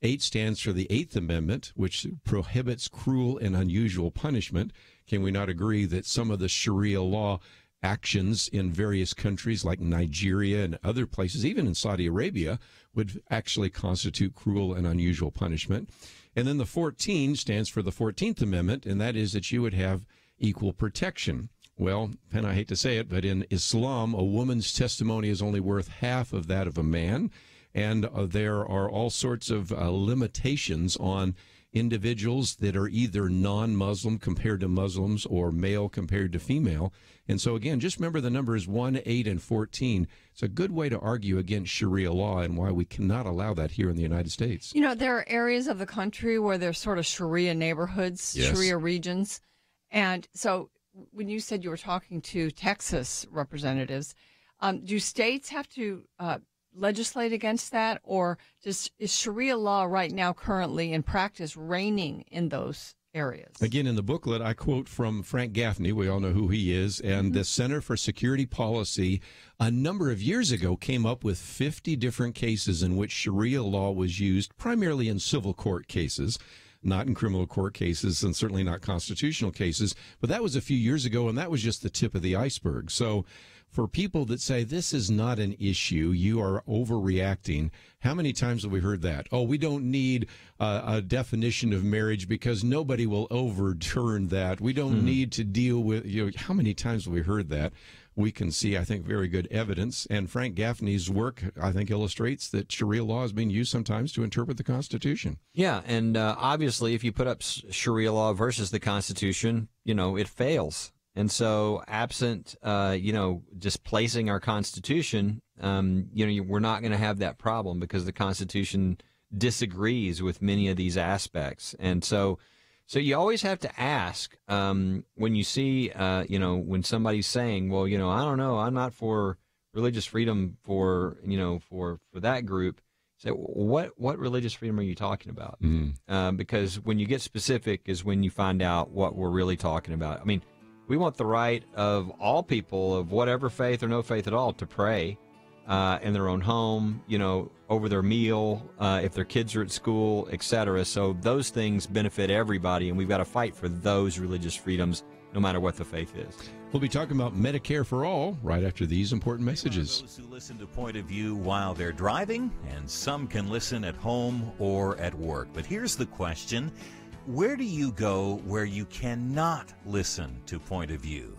8 stands for the Eighth Amendment, which prohibits cruel and unusual punishment. Can we not agree that some of the Sharia law actions in various countries like Nigeria and other places, even in Saudi Arabia, would actually constitute cruel and unusual punishment? And then the 14 stands for the 14th Amendment, and that is that you would have equal protection. Well, and I hate to say it, but in Islam, a woman's testimony is only worth half of that of a man. And there are all sorts of limitations on individuals that are either non-Muslim compared to Muslims or male compared to female. And so, again, just remember the numbers 1, 8, and 14. It's a good way to argue against Sharia law and why we cannot allow that here in the United States. You know, there are areas of the country where there's sort of Sharia neighborhoods, Yes. Sharia regions. And so when you said you were talking to Texas representatives, do states have to legislate against that, or is Sharia law right now currently in practice reigning in those areas? Again, in the booklet, I quote from Frank Gaffney. We all know who he is. And the Center for Security Policy a number of years ago came up with 50 different cases in which Sharia law was used, primarily in civil court cases, not in criminal court cases, and certainly not constitutional cases. But that was a few years ago, and that was just the tip of the iceberg. So for people that say this is not an issue, you are overreacting, how many times have we heard that? Oh, we don't need a definition of marriage because nobody will overturn that. We don't need to deal with, how many times have we heard that? We can see, I think, very good evidence. And Frank Gaffney's work, I think, illustrates that Sharia law is being used sometimes to interpret the Constitution. Yeah, and obviously, if you put up Sharia law versus the Constitution, it fails. And so, absent, displacing our Constitution, we're not going to have that problem because the Constitution disagrees with many of these aspects. And so you always have to ask when you see, when somebody's saying, well, I don't know, I'm not for religious freedom for that group. Say, what religious freedom are you talking about? Because when you get specific is when you find out what we're really talking about. I mean, we want the right of all people of whatever faith or no faith at all to pray in their own home, over their meal, if their kids are at school, etc. So those things benefit everybody, and we've got to fight for those religious freedoms no matter what the faith is. We'll be talking about Medicare for All right after these important messages. Those who listen to Point of View while they're driving, and some can listen at home or at work. But here's the question. Where do you go where you cannot listen to Point of View?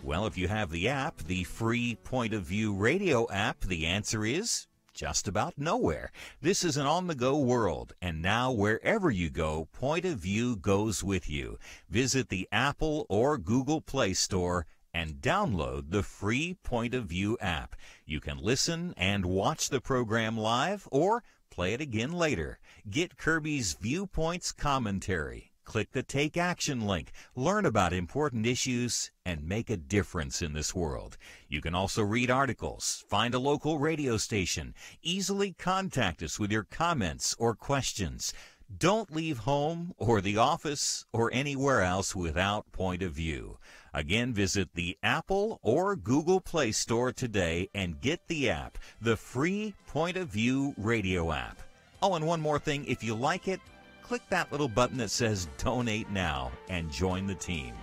Well, if you have the app, the free Point of View radio app, the answer is just about nowhere. This is an on-the-go world, and now wherever you go, Point of View goes with you. Visit the Apple or Google Play Store and download the free Point of View app. You can listen and watch the program live or play it again later. Get Kerby's Viewpoints commentary. Click the Take Action link. Learn about important issues and make a difference in this world. You can also read articles, find a local radio station, easily contact us with your comments or questions. Don't leave home or the office or anywhere else without Point of View. Again, visit the Apple or Google Play Store today and get the app, the free Point of View radio app. Oh, and one more thing, if you like it, click that little button that says Donate Now and join the team.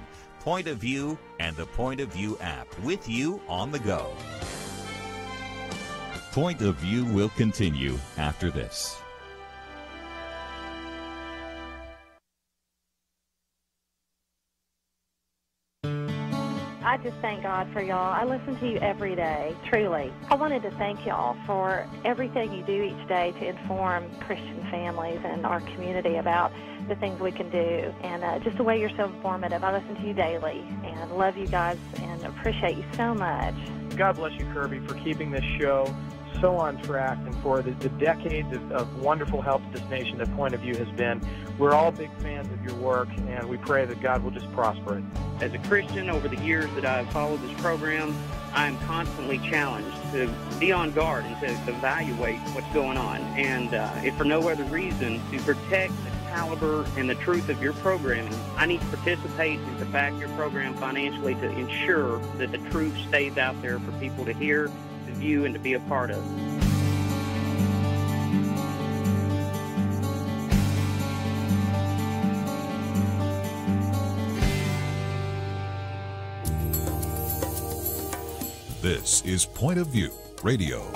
Point of View and the Point of View app with you on the go. Point of View will continue after this. I just thank God for y'all. I listen to you every day, truly. I wanted to thank y'all for everything you do each day to inform Christian families and our community about the things we can do, and just the way you're so informative. I listen to you daily and love you guys and appreciate you so much. God bless you, Kerby, for keeping this show so on track and for the decades of wonderful help to this nation that Point of View has been. We're all big fans of your work, and we pray that God will just prosper it. As a Christian, over the years that I've followed this program, I'm constantly challenged to be on guard and to evaluate what's going on. And if for no other reason, to protect the caliber and the truth of your programming, I need to participate and to back your program financially to ensure that the truth stays out there for people to hear, to view, and to be a part of. This is Point of View Radio.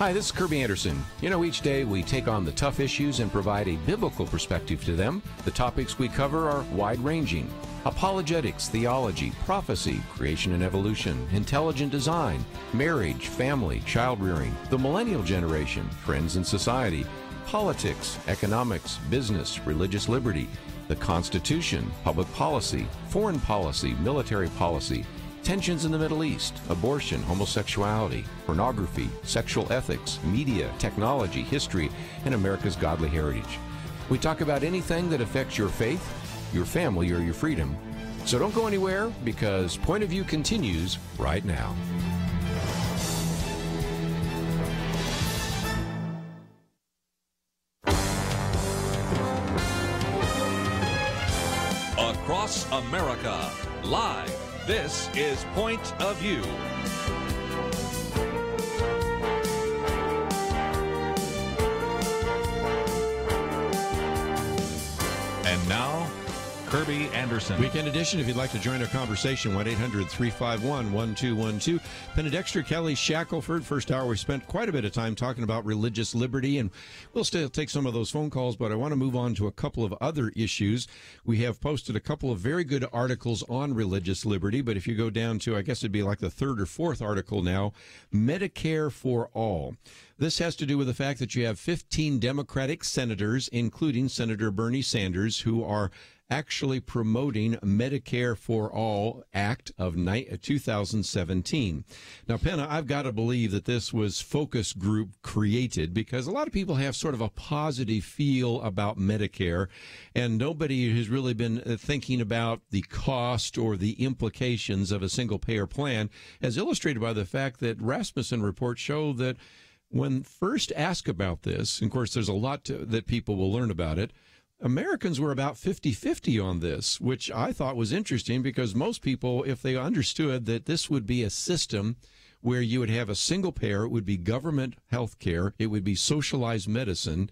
Hi, this is Kerby Anderson. You know, each day we take on the tough issues and provide a biblical perspective to them. The topics we cover are wide-ranging. Apologetics, theology, prophecy, creation and evolution, intelligent design, marriage, family, child-rearing, the millennial generation, trends in society, politics, economics, business, religious liberty, the Constitution, public policy, foreign policy, military policy, tensions in the Middle East, abortion, homosexuality, pornography, sexual ethics, media, technology, history, and America's godly heritage. We talk about anything that affects your faith, your family, or your freedom. So don't go anywhere, because Point of View continues right now. Across America, live. This is Point of View. And now, Kerby Anderson. Weekend edition. If you'd like to join our conversation, 1-800-351-1212. Penna, Dexter, Kelly, Shackelford. First hour, we spent quite a bit of time talking about religious liberty, and we'll still take some of those phone calls, but I want to move on to a couple of other issues. We have posted a couple of very good articles on religious liberty, but if you go down to, I guess it'd be like the third or fourth article now, Medicare for All. This has to do with the fact that you have 15 Democratic senators, including Senator Bernie Sanders, who are actually promoting Medicare for All Act of 2017. Now, Penna, I've got to believe that this was focus group created because a lot of people have sort of a positive feel about Medicare, and nobody has really been thinking about the cost or the implications of a single-payer plan, as illustrated by the fact that Rasmussen reports show that when first asked about this, and of course there's a lot that people will learn about it, Americans were about 50-50 on this, which I thought was interesting because most people, if they understood that this would be a system where you would have a single payer, it would be government health care, it would be socialized medicine,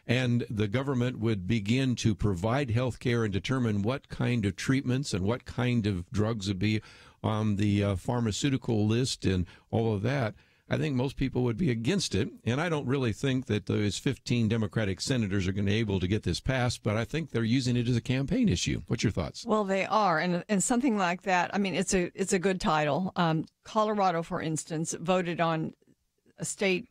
and the government would begin to provide health care and determine what kind of treatments and what kind of drugs would be on the pharmaceutical list and all of that. I think most people would be against it, and I don't really think that those 15 Democratic senators are going to be able to get this passed, but I think they're using it as a campaign issue. What's your thoughts? Well, they are, and something like that, I mean, it's a good title. Colorado, for instance, voted on a state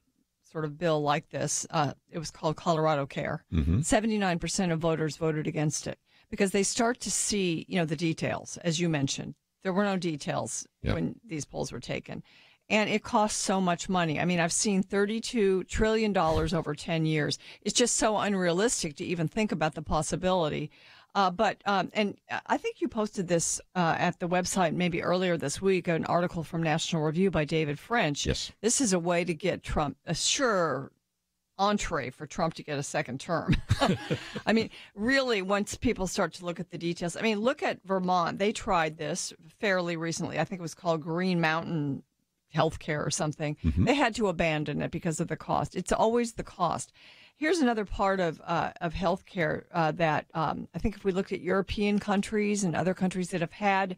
sort of bill like this. It was called Colorado Care. 79% of voters voted against it because they start to see, the details, as you mentioned. There were no details when these polls were taken. And it costs so much money. I mean, I've seen $32 trillion over 10 years. It's just so unrealistic to even think about the possibility. But I think you posted this at the website maybe earlier this week, an article from National Review by David French. Yes. This is a way to get Trump a sure entree for Trump to get a second term. I mean, really, once people start to look at the details. I mean, look at Vermont. They tried this fairly recently. I think it was called Green Mountain Healthcare or something. They had to abandon it because of the cost. It's always the cost. Here's another part of healthcare that I think if we looked at European countries and other countries that have had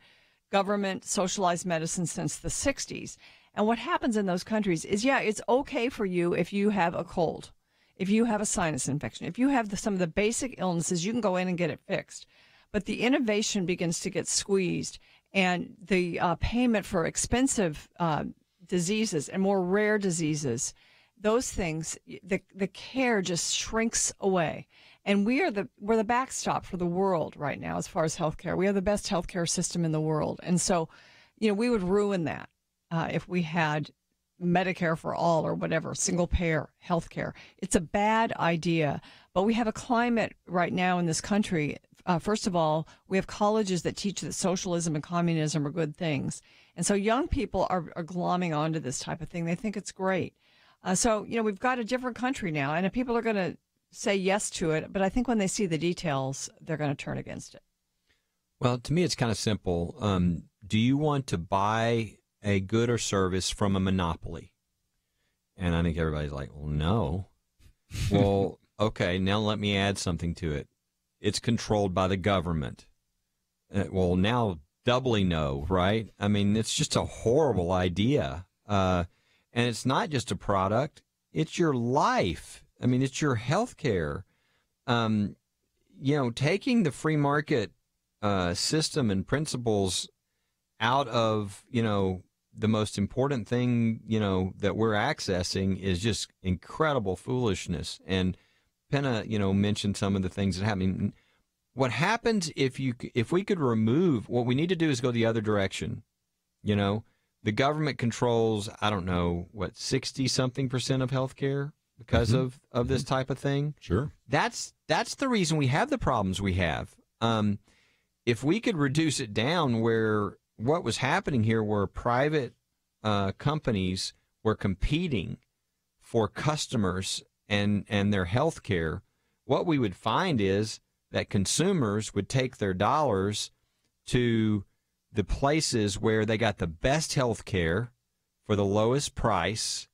government socialized medicine since the 60s, and what happens in those countries is, it's okay for you if you have a cold, if you have a sinus infection, if you have some of the basic illnesses, you can go in and get it fixed. But the innovation begins to get squeezed, and the payment for expensive diseases and more rare diseases, those things, the care just shrinks away. And we're the backstop for the world right now as far as healthcare. We have the best healthcare system in the world. And so, we would ruin that if we had Medicare for all or whatever, single payer healthcare. It's a bad idea. But we have a climate right now in this country. First of all, we have colleges that teach that socialism and communism are good things. And so young people are glomming onto this type of thing. They think it's great. So, we've got a different country now, and people are going to say yes to it. But I think when they see the details, they're going to turn against it. Well, to me, it's kind of simple. Do you want to buy a good or service from a monopoly? And I think everybody's like, well, no. Well, okay, now let me add something to it. It's controlled by the government. Well, now doubly no, right? I mean, it's just a horrible idea. And it's not just a product. it's your life. I mean, it's your health care. Taking the free market system and principles out of, the most important thing, that we're accessing is just incredible foolishness. And Penna, mentioned some of the things that happen. What happens if we could remove, what we need to do is go the other direction. The government controls, I don't know, 60-something% of healthcare because of this type of thing. Sure. That's the reason we have the problems we have. If we could reduce it down where what was happening here were private companies were competing for customers and their health care, what we would find is that consumers would take their dollars to the places where they got the best health care for the lowest price,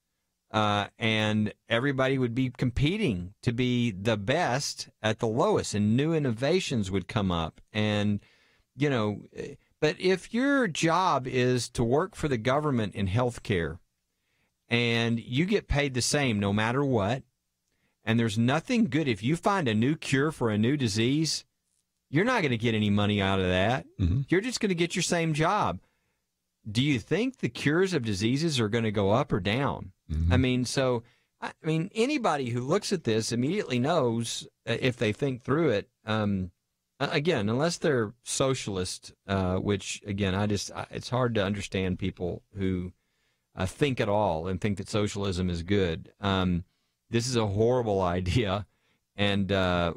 and everybody would be competing to be the best at the lowest, and new innovations would come up. And, but if your job is to work for the government in health care and you get paid the same no matter what, and there's nothing good, if you find a new cure for a new disease, you're not going to get any money out of that. You're just going to get your same job. Do you think the cures of diseases are going to go up or down? I mean, anybody who looks at this immediately knows, if they think through it, again, unless they're socialist, which, again, it's hard to understand people who think at all and think that socialism is good. This is a horrible idea, and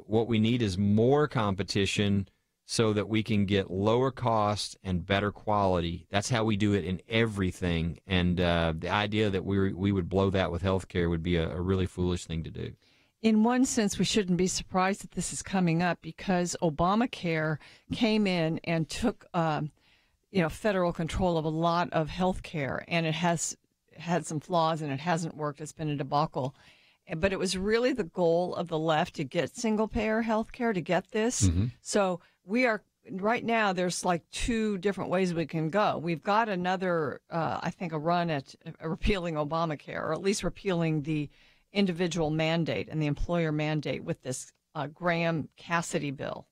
what we need is more competition so that we can get lower cost and better quality. That's how we do it in everything, and the idea that we would blow that with healthcare would be a really foolish thing to do. In one sense, we shouldn't be surprised that this is coming up, because Obamacare came in and took federal control of a lot of health care, and it has had some flaws and it hasn't worked. It's been a debacle. But it was really the goal of the left to get single-payer health care, to get this. So we are, right now, there's like two different ways we can go. We've got another, I think, a run at repealing Obamacare, or at least repealing the individual mandate and the employer mandate with this Graham-Cassidy bill.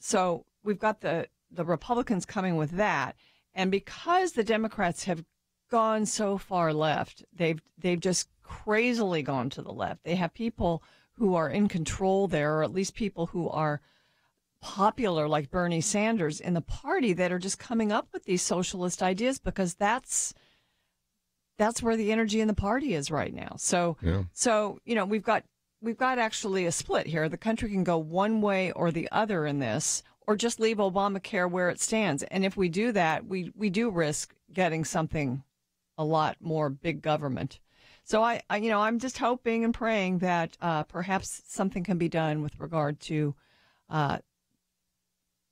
So we've got the Republicans coming with that. And because the Democrats have gone so far left, they've just crazily gone to the left. They have people who are in control there, or at least people who are popular, like Bernie Sanders, in the party, that are just coming up with these socialist ideas, because that's where the energy in the party is right now. So we've got actually a split here. The country can go one way or the other in this, or just leave Obamacare where it stands. And if we do that, we do risk getting something a lot more big government. So I'm just hoping and praying that perhaps something can be done with regard to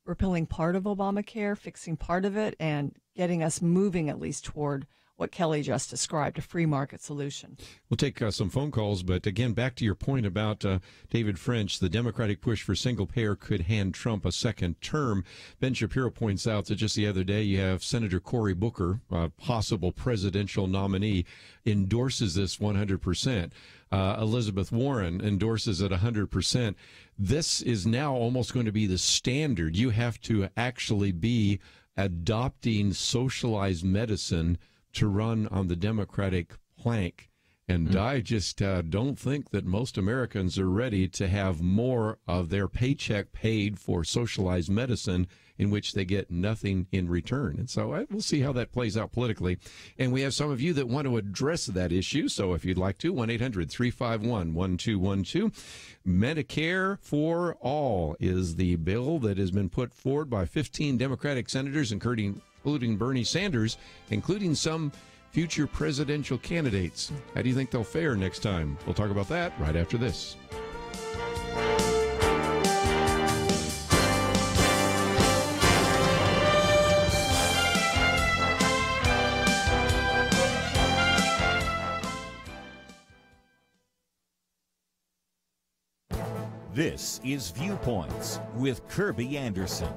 repealing part of Obamacare, fixing part of it, and getting us moving at least toward what Kelly just described, a free market solution. We'll take some phone calls, but again, back to your point about David French, the Democratic push for single payer could hand Trump a second term. Ben Shapiro points out that just the other day you have Senator Cory Booker, a possible presidential nominee, endorses this 100%. Elizabeth Warren endorses it 100%. This is now almost going to be the standard. You have to actually be adopting socialized medicine to run on the Democratic plank. And I just don't think that most Americans are ready to have more of their paycheck paid for socialized medicine in which they get nothing in return. And so we'll see how that plays out politically. And we have some of you that want to address that issue. So if you'd like to, 1-800-351-1212. Medicare for All is the bill that has been put forward by 15 Democratic senators, including Bernie Sanders, including some future presidential candidates. How do you think they'll fare next time? We'll talk about that right after this. This is Viewpoints with Kerby Anderson.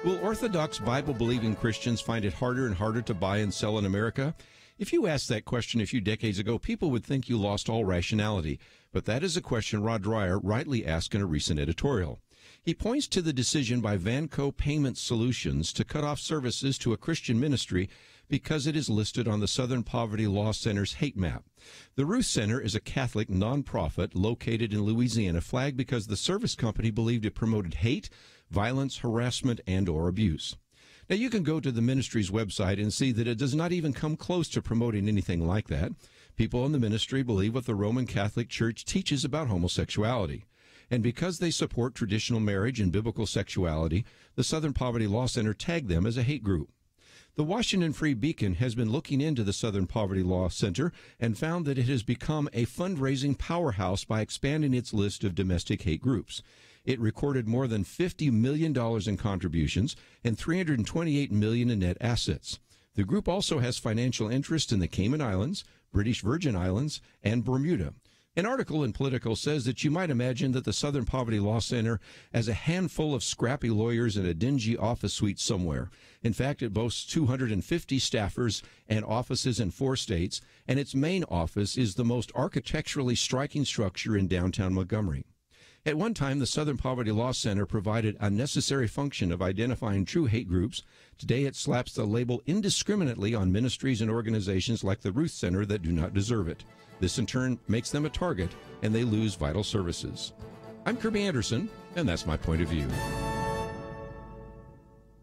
Will Orthodox Bible-believing Christians find it harder and harder to buy and sell in America? If you asked that question a few decades ago, people would think you lost all rationality. But that is a question Rod Dreyer rightly asked in a recent editorial. He points to the decision by Vanco Payment Solutions to cut off services to a Christian ministry because it is listed on the Southern Poverty Law Center's hate map. The Ruth Center is a Catholic nonprofit located in Louisiana, flagged because the service company believed it promoted hate, violence, harassment, and/or abuse. Now, you can go to the ministry's website and see that it does not even come close to promoting anything like that. People in the ministry believe what the Roman Catholic Church teaches about homosexuality. And because they support traditional marriage and biblical sexuality, the Southern Poverty Law Center tagged them as a hate group. The Washington Free Beacon has been looking into the Southern Poverty Law Center and found that it has become a fundraising powerhouse by expanding its list of domestic hate groups. It recorded more than $50 million in contributions and $328 million in net assets. The group also has financial interest in the Cayman Islands, British Virgin Islands, and Bermuda. An article in Politico says that you might imagine that the Southern Poverty Law Center as a handful of scrappy lawyers in a dingy office suite somewhere. In fact, it boasts 250 staffers and offices in 4 states, and its main office is the most architecturally striking structure in downtown Montgomery. At one time, the Southern Poverty Law Center provided a necessary function of identifying true hate groups. Today, it slaps the label indiscriminately on ministries and organizations like the Ruth Center that do not deserve it. This, in turn, makes them a target, and they lose vital services. I'm Kerby Anderson, and that's my point of view.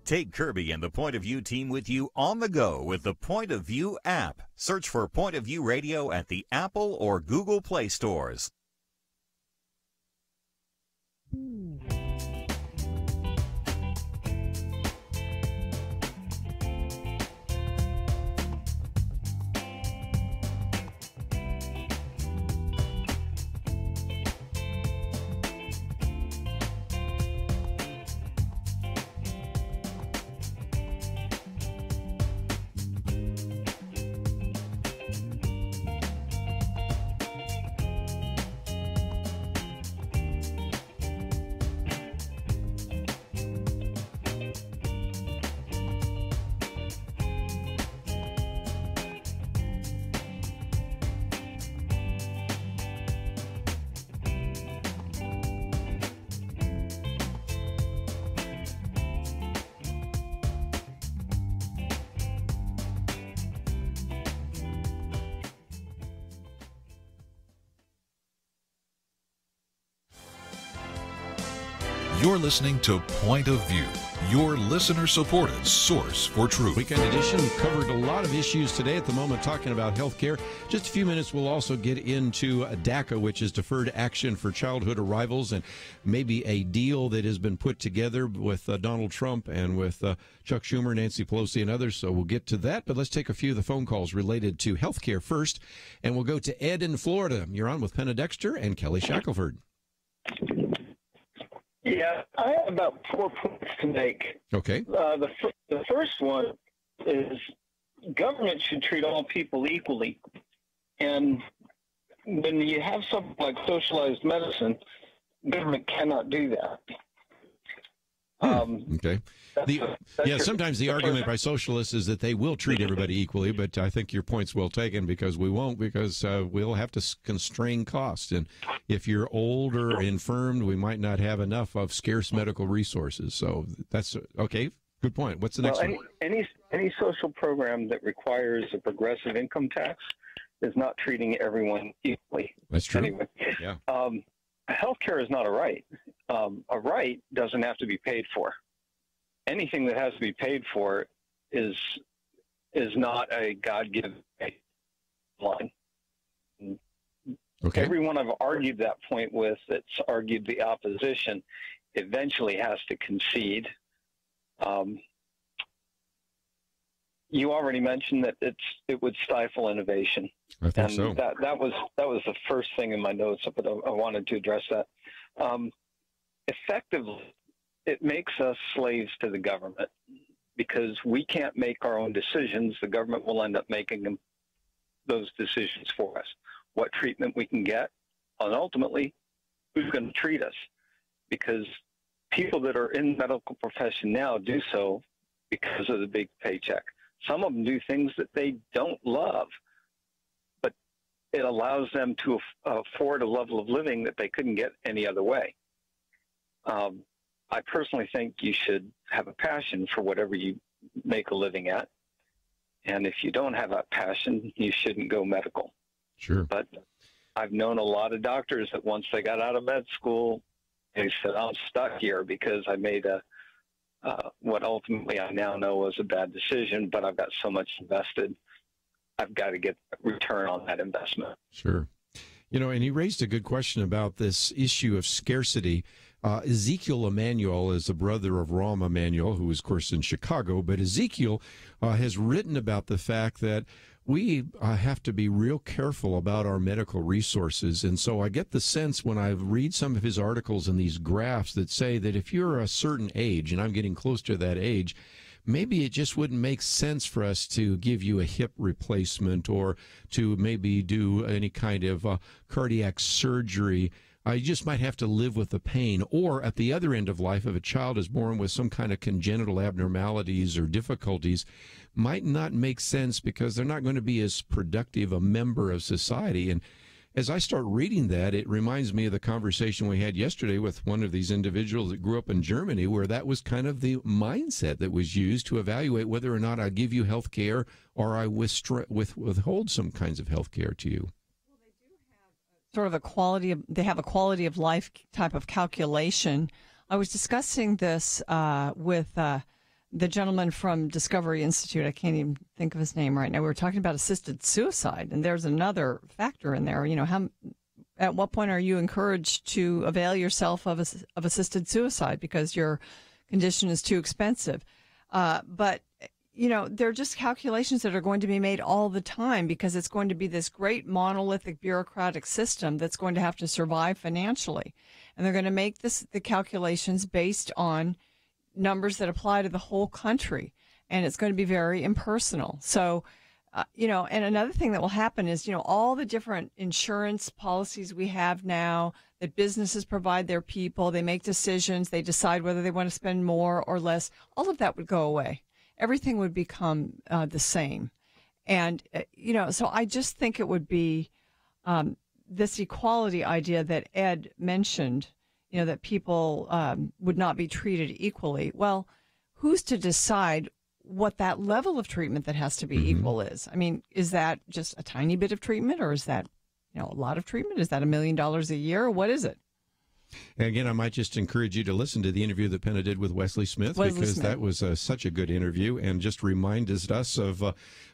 Take Kerby and the Point of View team with you on the go with the Point of View app. Search for Point of View Radio at the Apple or Google Play stores. You're listening to Point of View, your listener-supported source for truth. Weekend edition covered a lot of issues today. At the moment, talking about health care. Just a few minutes, we'll also get into DACA, which is Deferred Action for Childhood Arrivals, and maybe a deal that has been put together with Donald Trump and with Chuck Schumer, Nancy Pelosi, and others. So we'll get to that. But let's take a few of the phone calls related to health care first, and we'll go to Ed in Florida. You're on with Penna, Dexter, and Kelly Shackelford. Yeah, I have about 4 points to make. Okay. The first one is government should treat all people equally. And when you have something like socialized medicine, government cannot do that. Okay. Sometimes the argument by socialists is that they will treat everybody equally, but I think your point's well taken because we won't, because we'll have to constrain costs. And if you're old or infirmed, we might not have enough of scarce medical resources. So that's okay. Good point. What's the next one? Any social program that requires a progressive income tax is not treating everyone equally. That's true. Anyway, yeah. Healthcare is not a right. A right doesn't have to be paid for. Anything that has to be paid for is not a God-given line. Okay. Everyone I've argued that point with that's argued the opposition eventually has to concede. You already mentioned that it would stifle innovation. I think so. That was the first thing in my notes, but I wanted to address that. Effectively, it makes us slaves to the government because we can't make our own decisions. The government will end up making those decisions for us. What treatment we can get, and ultimately, who's going to treat us? Because people that are in the medical profession now do so because of the big paycheck. Some of them do things that they don't love, but it allows them to afford a level of living that they couldn't get any other way. I personally think you should have a passion for whatever you make a living at. And if you don't have that passion, you shouldn't go medical. Sure. But I've known a lot of doctors that once they got out of med school, they said, I'm stuck here because I made what ultimately I now know was a bad decision, but I've got so much invested. I've got to get a return on that investment. Sure. You know, and he raised a good question about this issue of scarcity. Ezekiel Emanuel is the brother of Rahm Emanuel, who is, of course, in Chicago. But Ezekiel has written about the fact that we have to be real careful about our medical resources. And so I get the sense when I read some of his articles and these graphs that say that if you're a certain age, and I'm getting close to that age, maybe it just wouldn't make sense for us to give you a hip replacement or to maybe do any kind of cardiac surgery. You just might have to live with the pain. Or at the other end of life, if a child is born with some kind of congenital abnormalities or difficulties, might not make sense because they're not going to be as productive a member of society. And as I start reading that, it reminds me of the conversation we had yesterday with one of these individuals that grew up in Germany, where that was kind of the mindset that was used to evaluate whether or not I give you health care or I withhold some kinds of health care to you. Sort of they have a quality of life type of calculation. I was discussing this with the gentleman from Discovery Institute. I can't even think of his name right now. We were talking about assisted suicide, and there's another factor in there. You know, at what point are you encouraged to avail yourself of assisted suicide because your condition is too expensive? But you know, they're just calculations that are going to be made all the time because it's going to be this great monolithic bureaucratic system that's going to have to survive financially. And they're going to make the calculations based on numbers that apply to the whole country. And it's going to be very impersonal. So, you know, and another thing that will happen is, you know, all the different insurance policies we have now that businesses provide their people, they make decisions, they decide whether they want to spend more or less, all of that would go away. Everything would become the same. And, you know, so I just think it would be this equality idea that Ed mentioned, you know, that people would not be treated equally. Well, who's to decide what that level of treatment that has to be equal is? I mean, is that just a tiny bit of treatment, or is that, you know, a lot of treatment? Is that $1 million a year? Or what is it? And again, I might just encourage you to listen to the interview that Penna did with Wesley Smith, because that was such a good interview and just reminded us of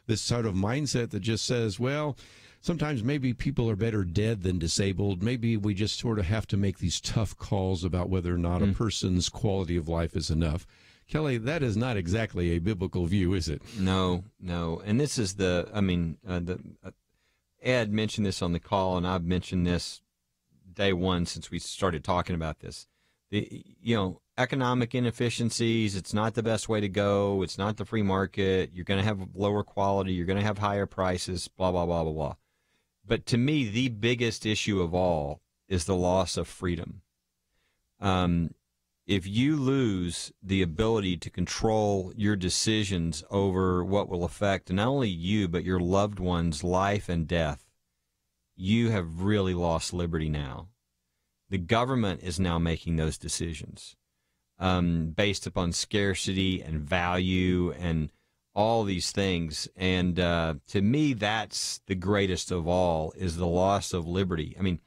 this sort of mindset that just says, well, sometimes maybe people are better dead than disabled. Maybe we just sort of have to make these tough calls about whether or not a person's quality of life is enough. Kelly, that is not exactly a biblical view, is it? No. And this is Ed mentioned this on the call, and I've mentioned this day one since we started talking about this. Economic inefficiencies, it's not the best way to go. It's not the free market. You're going to have lower quality. You're going to have higher prices, blah, blah, blah, blah, blah. But to me, the biggest issue of all is the loss of freedom. If you lose the ability to control your decisions over what will affect not only you, but your loved one's life and death, you have really lost liberty now. The government is now making those decisions based upon scarcity and value and all these things. And to me, that's the greatest of all, is the loss of liberty. I mean,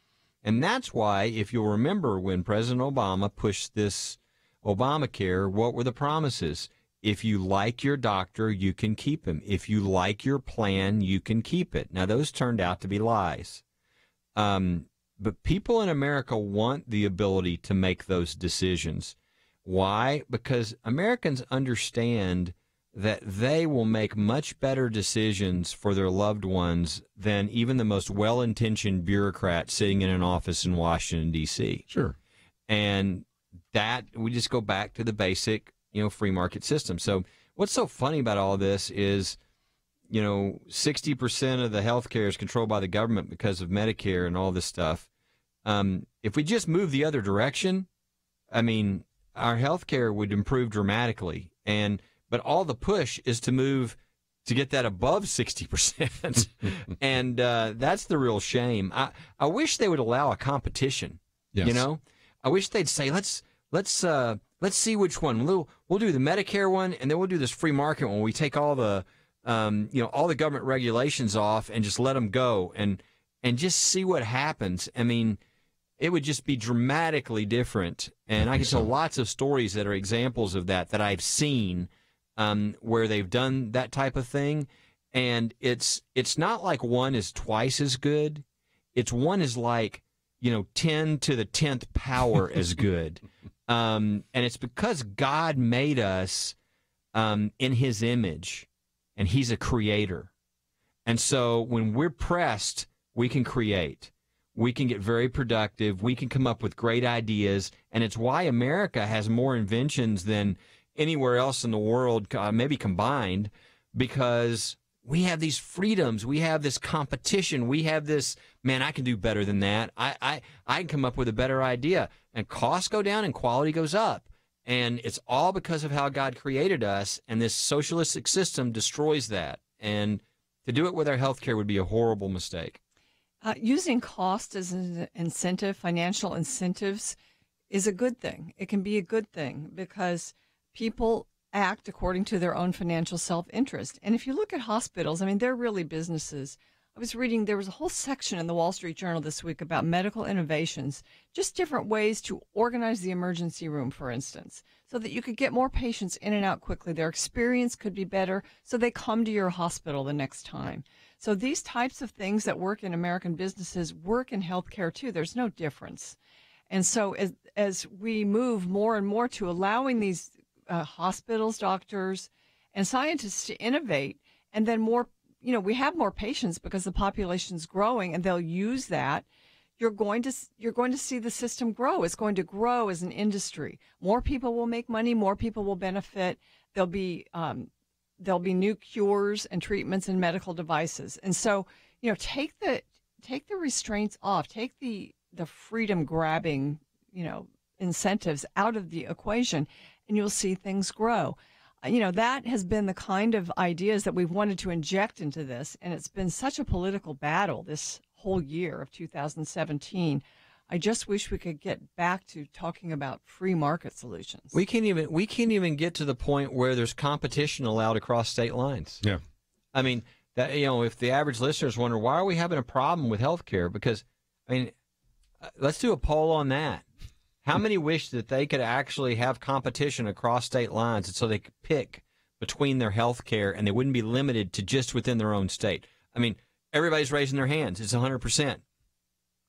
and that's why, if you'll remember, when President Obama pushed this Obamacare, what were the promises? If you like your doctor, you can keep him. If you like your plan, you can keep it. Now, those turned out to be lies. But people in America want the ability to make those decisions. Why? Because Americans understand that they will make much better decisions for their loved ones than even the most well-intentioned bureaucrat sitting in an office in Washington, D.C. Sure. And that, we just go back to the basic, free market system. So what's so funny about all this is, 60% of the health care is controlled by the government because of Medicare and all this stuff. If we just move the other direction, I mean, our health care would improve dramatically. But all the push is to move to get that above 60%. And that's the real shame. I wish they would allow a competition. Yes. You know, I wish they'd say, let's see which one. We'll do the Medicare one, and then we'll do this free market one. We take all the all the government regulations off and just let them go and just see what happens. I mean, it would just be dramatically different. And I can tell lots of stories that are examples of that I've seen where they've done that type of thing. And it's not like one is twice as good. It's one is like, 10 to the 10th power as good. And it's because God made us in his image, and he's a creator. And so when we're pressed, we can create. We can get very productive. We can come up with great ideas. And it's why America has more inventions than anywhere else in the world, maybe combined, because we have these freedoms. We have this competition. We have this, man, I can do better than that. I can come up with a better idea. And costs go down and quality goes up. And it's all because of how God created us. And this socialistic system destroys that. And to do it with our health care would be a horrible mistake. Using cost as an incentive, financial incentives, is a good thing. It can be a good thing because people act according to their own financial self-interest. And if you look at hospitals, I mean, they're really businesses. I was reading, there was a whole section in the Wall Street Journal this week about medical innovations, just different ways to organize the emergency room, for instance, so that you could get more patients in and out quickly. Their experience could be better, so they come to your hospital the next time. So these types of things that work in American businesses work in healthcare too. There's no difference. And so as we move more and more to allowing these hospitals, doctors, and scientists to innovate, and then more, we have more patients because the population's growing, and they'll use that. You're going to see the system grow. It's going to grow as an industry. More people will make money. More people will benefit. There'll be new cures and treatments and medical devices. And so, take the restraints off. Take the freedom grabbing, incentives out of the equation, and you'll see things grow. That has been the kind of ideas that we've wanted to inject into this, and it's been such a political battle this whole year of 2017. I just wish we could get back to talking about free market solutions. We can't even get to the point where there's competition allowed across state lines. Yeah. I mean, that if the average listeners wonder why are we having a problem with health care, because let's do a poll on that. How many wish that they could actually have competition across state lines, and so they could pick between their health care and they wouldn't be limited to just within their own state? I mean, everybody's raising their hands. It's 100%.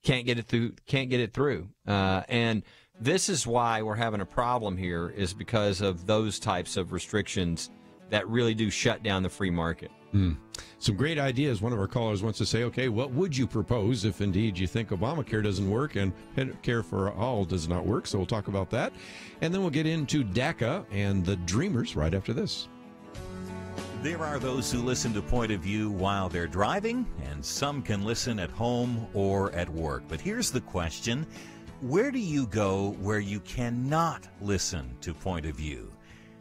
Can't get it through. And this is why we're having a problem here, is because of those types of restrictions that really do shut down the free market. Some great ideas. One of our callers wants to say, okay, what would you propose if indeed you think Obamacare doesn't work and Medicare for all does not work? So we'll talk about that. And then we'll get into DACA and the Dreamers right after this. There are those who listen to Point of View while they're driving, and some can listen at home or at work. But here's the question: where do you go where you cannot listen to Point of View?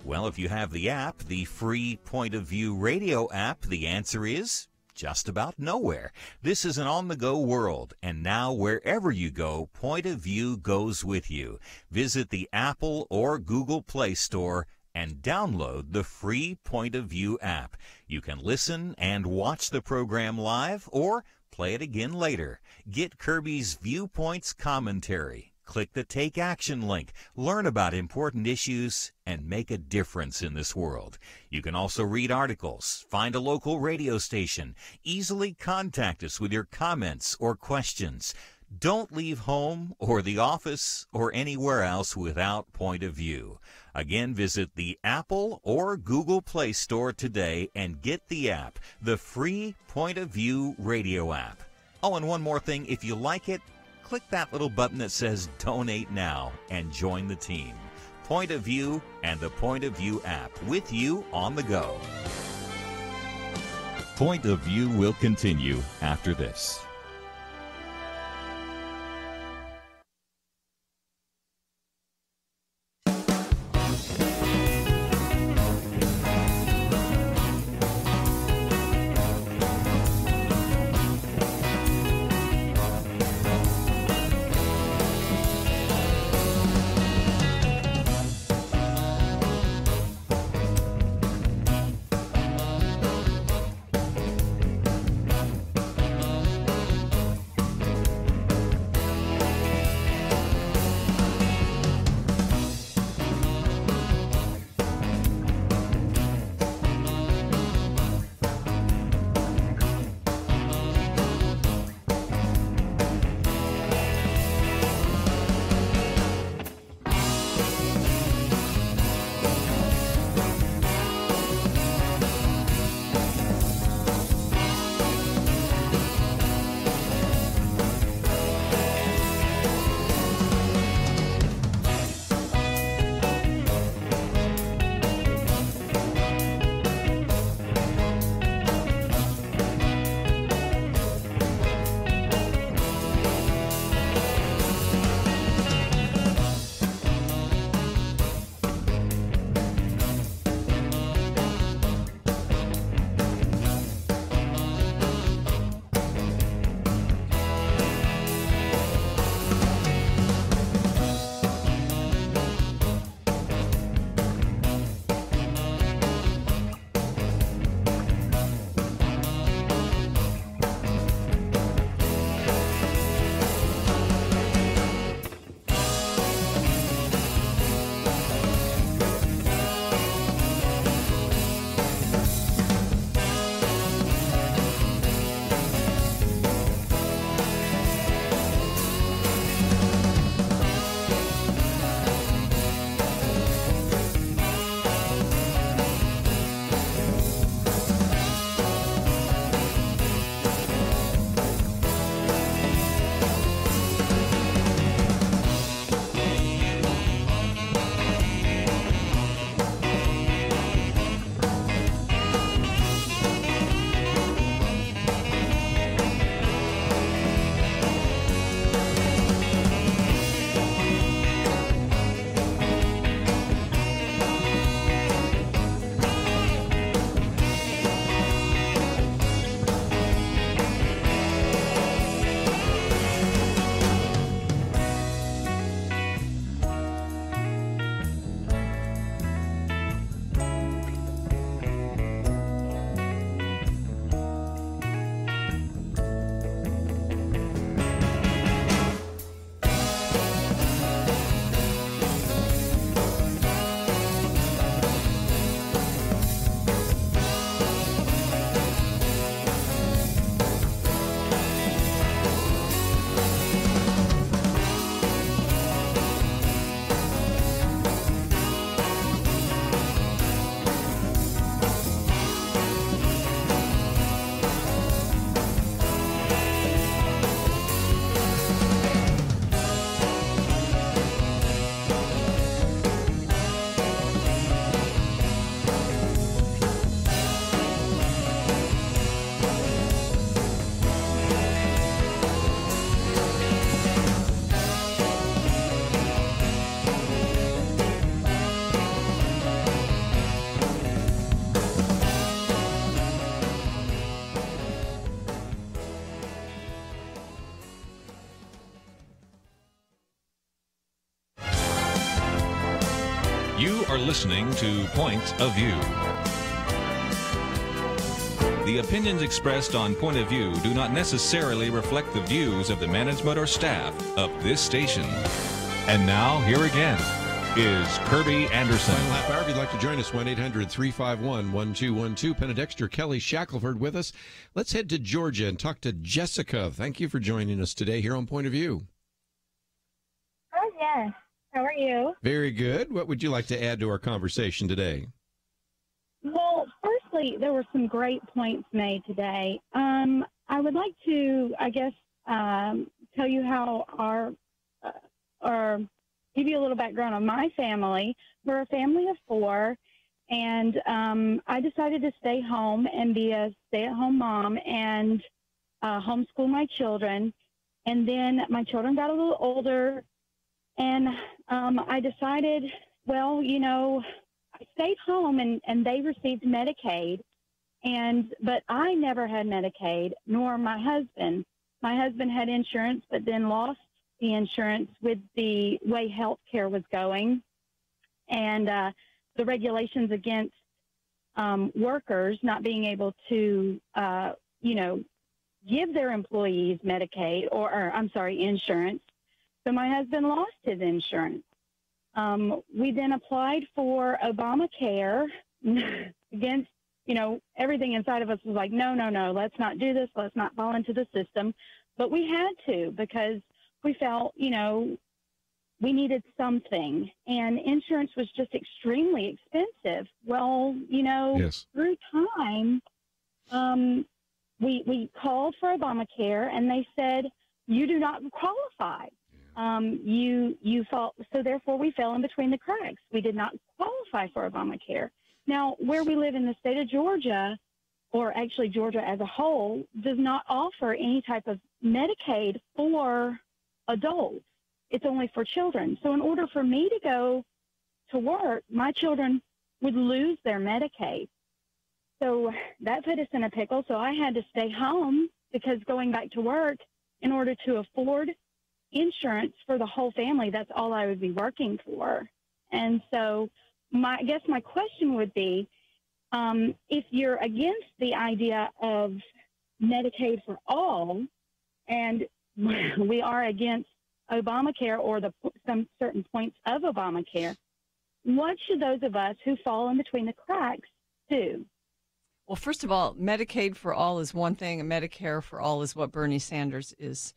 Well, if you have the app, the free Point of View radio app, the answer is just about nowhere. This is an on-the-go world, and now wherever you go, Point of View goes with you. Visit the Apple or Google Play Store and download the free Point of View app. You can listen and watch the program live or play it again later. Get Kerby's Viewpoints commentary. Click the Take Action link, learn about important issues, and make a difference in this world. You can also read articles, find a local radio station, easily contact us with your comments or questions. Don't leave home or the office or anywhere else without Point of View. Again, visit the Apple or Google Play Store today and get the app, the free Point of View radio app. Oh, and one more thing, if you like it, click that little button that says Donate Now and join the team. Point of View and the Point of View app, with you on the go. Point of View will continue after this. You are listening to Point of View. The opinions expressed on Point of View do not necessarily reflect the views of the management or staff of this station. And now, here again is Kerby Anderson. Final half hour. If you'd like to join us, 1-800-351-1212. Penna, Dexter, Kelly, Shackelford with us. Let's head to Georgia and talk to Jessica. Thank you for joining us today here on Point of View. Oh, yes. How are you? Very good. What would you like to add to our conversation today? Well, firstly, there were some great points made today. I would like to, tell you how or give you a little background on my family. We're a family of 4, and I decided to stay home and be a stay-at-home mom and homeschool my children. And then my children got a little older, and I decided, well, I stayed home and they received Medicaid, but I never had Medicaid, nor my husband. My husband had insurance, but then lost the insurance with the way health care was going, and the regulations against workers not being able to, give their employees Medicaid or insurance. So my husband lost his insurance. We then applied for Obamacare against, everything inside of us was like, no, let's not do this. Let's not fall into the system. But we had to because we felt, we needed something. And insurance was just extremely expensive. Well, yes. Through time, we called for Obamacare, and they said, you do not qualify. You fall, so therefore we fell in between the cracks. We did not qualify for Obamacare. Now, where we live in the state of Georgia, or actually Georgia as a whole, does not offer any type of Medicaid for adults. It's only for children. So in order for me to go to work, my children would lose their Medicaid. So that put us in a pickle. So I had to stay home because going back to work, in order to afford insurance for the whole family, that's all I would be working for. And so I guess my question would be, if you're against the idea of Medicaid for all, and we are against Obamacare or some certain points of Obamacare, what should those of us who fall in between the cracks do? Well, first of all, Medicaid for all is one thing, and Medicare for all is what Bernie Sanders is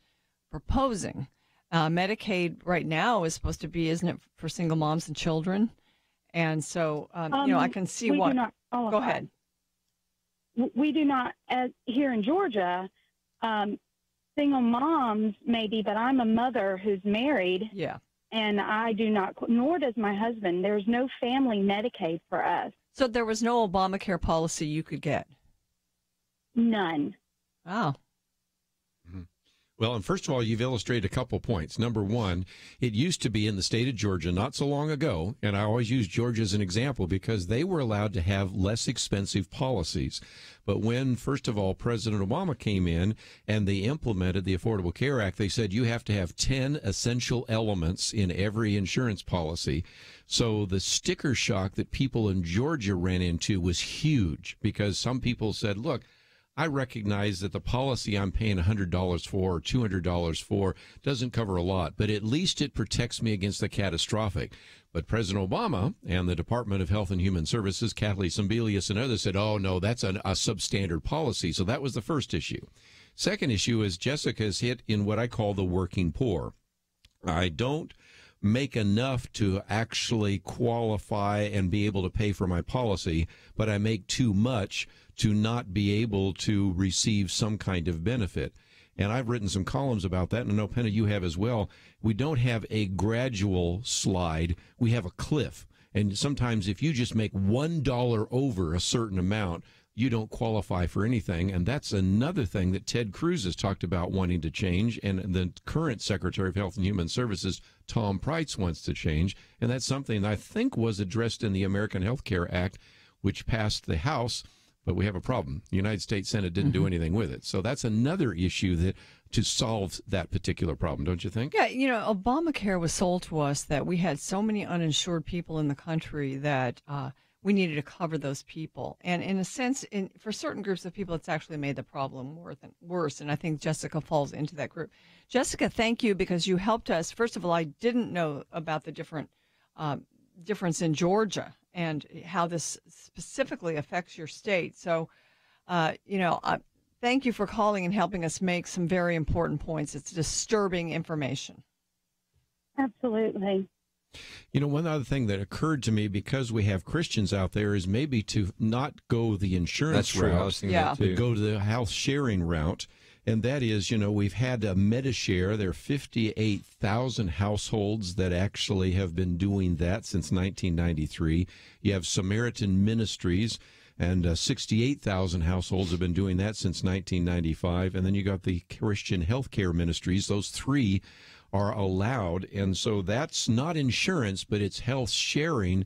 proposing. Medicaid right now is supposed to be, isn't it, for single moms and children? And so, I can see what. Go ahead. We do not, here in Georgia, single moms maybe, but I'm a mother who's married. Yeah. And I do not, nor does my husband. There's no family Medicaid for us. So there was no Obamacare policy you could get? None. Oh. Well, and first of all, you've illustrated a couple points. Number one, it used to be in the state of Georgia not so long ago, and I always use Georgia as an example because they were allowed to have less expensive policies. But when, first of all, President Obama came in and they implemented the Affordable Care Act, they said you have to have 10 essential elements in every insurance policy. So the sticker shock that people in Georgia ran into was huge because some people said, look, I recognize that the policy I'm paying $100 for or $200 for doesn't cover a lot, but at least it protects me against the catastrophic. But President Obama and the Department of Health and Human Services, Kathleen Sebelius and others said, oh, no, that's a substandard policy. So that was the first issue. Second issue is Jessica's hit in what I call the working poor. I don't make enough to actually qualify and be able to pay for my policy, but I make too much to not be able to receive some kind of benefit. And I've written some columns about that, and I know, Penna, you have as well. We don't have a gradual slide. We have a cliff. And sometimes if you just make $1 over a certain amount, you don't qualify for anything. And that's another thing that Ted Cruz has talked about wanting to change, and the current Secretary of Health and Human Services, Tom Price, wants to change. And that's something that I think was addressed in the American Health Care Act, which passed the House, But we have a problem. The United States Senate didn't do anything with it. So that's another issue that to solve that particular problem, don't you think? Yeah, Obamacare was sold to us that we had so many uninsured people in the country that we needed to cover those people. And in a sense, for certain groups of people, it's actually made the problem worse. And I think Jessica falls into that group. Jessica, thank you, because you helped us. First of all, I didn't know about the difference in Georgia and how this specifically affects your state. So, thank you for calling and helping us make some very important points. It's disturbing information. Absolutely. One other thing that occurred to me, because we have Christians out there, is maybe to not go the insurance route, but go to the health sharing route. And that is, we've had a MediShare. There are 58,000 households that actually have been doing that since 1993. You have Samaritan Ministries, and 68,000 households have been doing that since 1995. And then you got the Christian Healthcare Ministries. Those three are allowed. And so that's not insurance, but it's health sharing.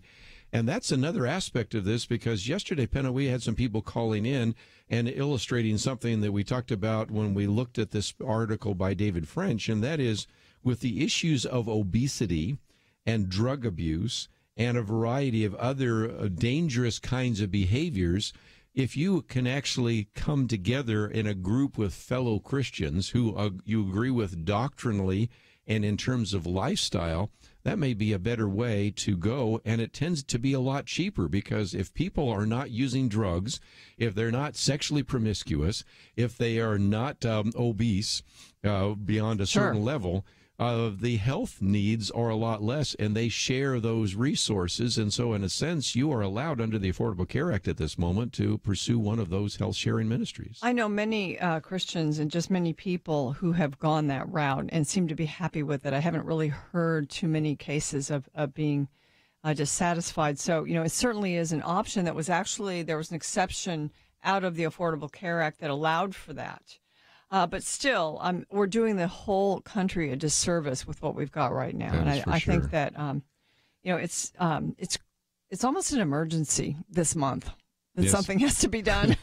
And that's another aspect of this, because yesterday, Penna, we had some people calling in and illustrating something that we talked about when we looked at this article by David French, and that is with the issues of obesity and drug abuse and a variety of other dangerous kinds of behaviors. If you can actually come together in a group with fellow Christians who you agree with doctrinally and in terms of lifestyle, that may be a better way to go, and it tends to be a lot cheaper, because if people are not using drugs, if they're not sexually promiscuous, if they are not obese beyond a certain level, the health needs are a lot less, and they share those resources. And so, in a sense, you are allowed under the Affordable Care Act at this moment to pursue one of those health-sharing ministries. I know many Christians and just many people who have gone that route and seem to be happy with it. I haven't really heard too many cases of being dissatisfied. So, it certainly is an option that was actually, there was an exception out of the Affordable Care Act that allowed for that. But still, we're doing the whole country a disservice with what we've got right now, and I think that it's almost an emergency this month that something has to be done.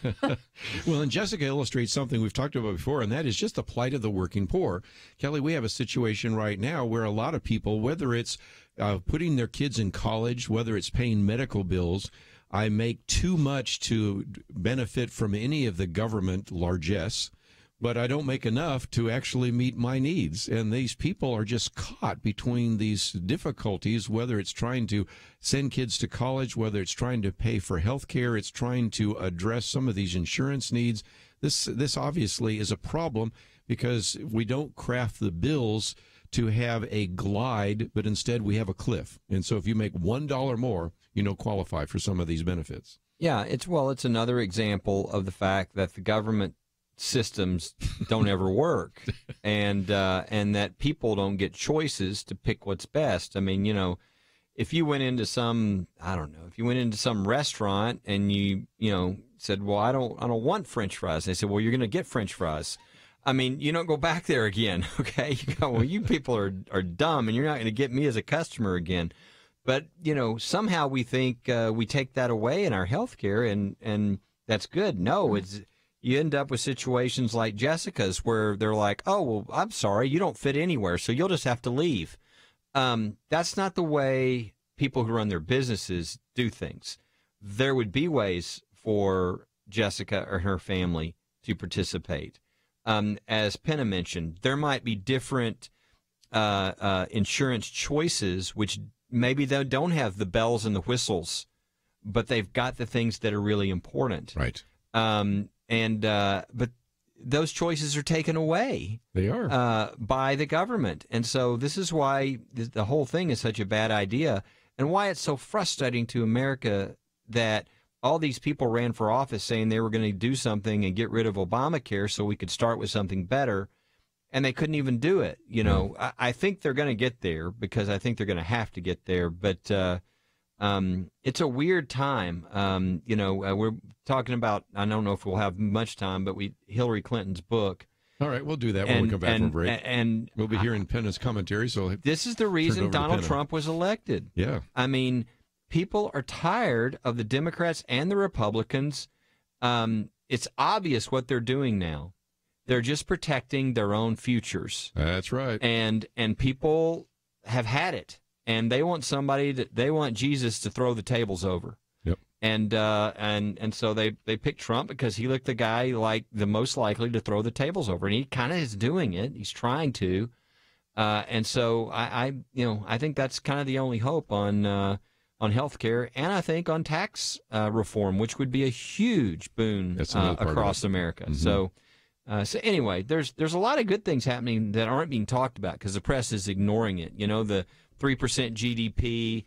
Well, and Jessica illustrates something we've talked about before, and that is just the plight of the working poor. Kelly, we have a situation right now where a lot of people, whether it's putting their kids in college, whether it's paying medical bills, I make too much to benefit from any of the government largesse, but I don't make enough to actually meet my needs. And these people are just caught between these difficulties, whether it's trying to send kids to college, whether it's trying to pay for health care, it's trying to address some of these insurance needs. This obviously is a problem, because we don't craft the bills to have a glide, but instead we have a cliff. And so if you make $1 more, you don't qualify for some of these benefits. Yeah, it's another example of the fact that the government systems don't ever work, and that people don't get choices to pick what's best. I mean, if you went into some restaurant and you said, well, I don't want French fries. They said, well, you're going to get French fries. I mean, you don't go back there again. Okay. You go, well, you people are dumb, and you're not going to get me as a customer again. But, somehow we think we take that away in our healthcare, and that's good. No, you end up with situations like Jessica's, where they're like, oh, well, I'm sorry, you don't fit anywhere, so you'll just have to leave. That's not the way people who run their businesses do things. There would be ways for Jessica or her family to participate. As Penna mentioned, there might be different insurance choices, which maybe they don't have the bells and the whistles, but they've got the things that are really important. Right. But those choices are taken away. They are by the government, and so this is why the whole thing is such a bad idea, and why it's so frustrating to America that all these people ran for office saying they were going to do something and get rid of Obamacare so we could start with something better, and they couldn't even do it. I think they're going to get there, because I think they're going to have to get there, but it's a weird time. We're talking about, I don't know if we'll have much time, but Hillary Clinton's book. All right, we'll do that when we come back from break. And we'll be hearing Penna's commentary. So this is the reason Donald Trump was elected. Yeah. I mean, people are tired of the Democrats and the Republicans it's obvious what they're doing now. They're just protecting their own futures. That's right. And people have had it, and they want Jesus to throw the tables over. Yep. And so they picked Trump because he looked the guy like the most likely to throw the tables over, and he kind of is doing it. He's trying to, and so I think that's kind of the only hope on health care, and I think on tax reform, which would be a huge boon across America. Mm-hmm. So anyway, there's a lot of good things happening that aren't being talked about because the press is ignoring it. You know, the 3% GDP,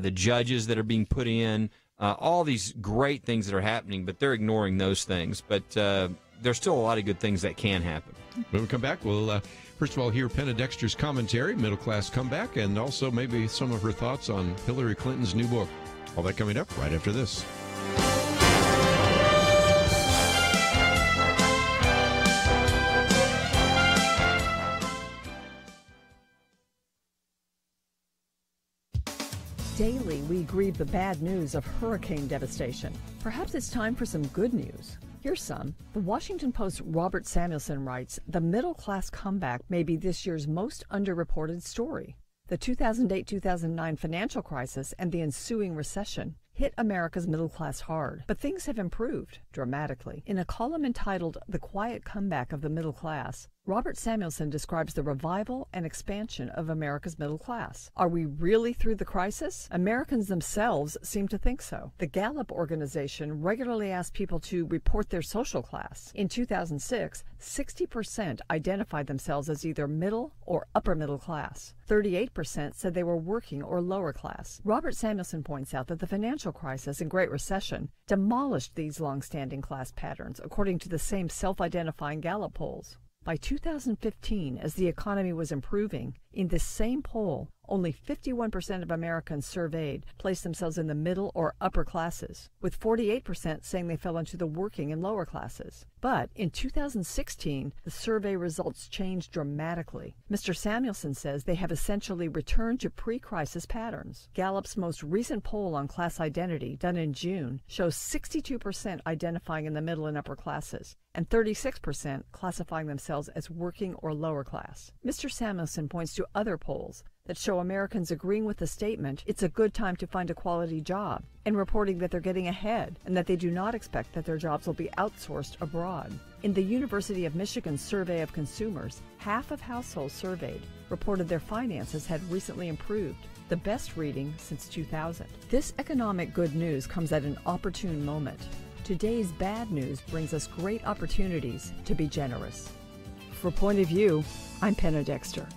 the judges that are being put in, all these great things that are happening, but they're ignoring those things. But there's still a lot of good things that can happen. When we come back, we'll first of all hear Penna Dexter's commentary, Middle Class Comeback, and also maybe some of her thoughts on Hillary Clinton's new book. All that coming up right after this. Daily, we grieve the bad news of hurricane devastation. Perhaps it's time for some good news. Here's some. The Washington Post's Robert Samuelson writes, the middle class comeback may be this year's most underreported story. The 2008-2009 financial crisis and the ensuing recession hit America's middle class hard, but things have improved dramatically. In a column entitled The Quiet Comeback of the Middle Class, Robert Samuelson describes the revival and expansion of America's middle class. Are we really through the crisis? Americans themselves seem to think so. The Gallup organization regularly asks people to report their social class. In 2006, 60% identified themselves as either middle or upper middle class. 38% said they were working or lower class. Robert Samuelson points out that the financial crisis and Great Recession demolished these long-standing class patterns, according to the same self-identifying Gallup polls. By 2015, as the economy was improving, in this same poll, only 51% of Americans surveyed placed themselves in the middle or upper classes, with 48% saying they fell into the working and lower classes. But in 2016, the survey results changed dramatically. Mr. Samuelson says they have essentially returned to pre-crisis patterns. Gallup's most recent poll on class identity, done in June, shows 62% identifying in the middle and upper classes, and 36% classifying themselves as working or lower class. Mr. Samuelson points to other polls that show Americans agreeing with the statement, it's a good time to find a quality job, and reporting that they're getting ahead and that they do not expect that their jobs will be outsourced abroad. In the University of Michigan survey of consumers, half of households surveyed reported their finances had recently improved, the best reading since 2000. This economic good news comes at an opportune moment. Today's bad news brings us great opportunities to be generous. For Point of View, I'm Penna Dexter.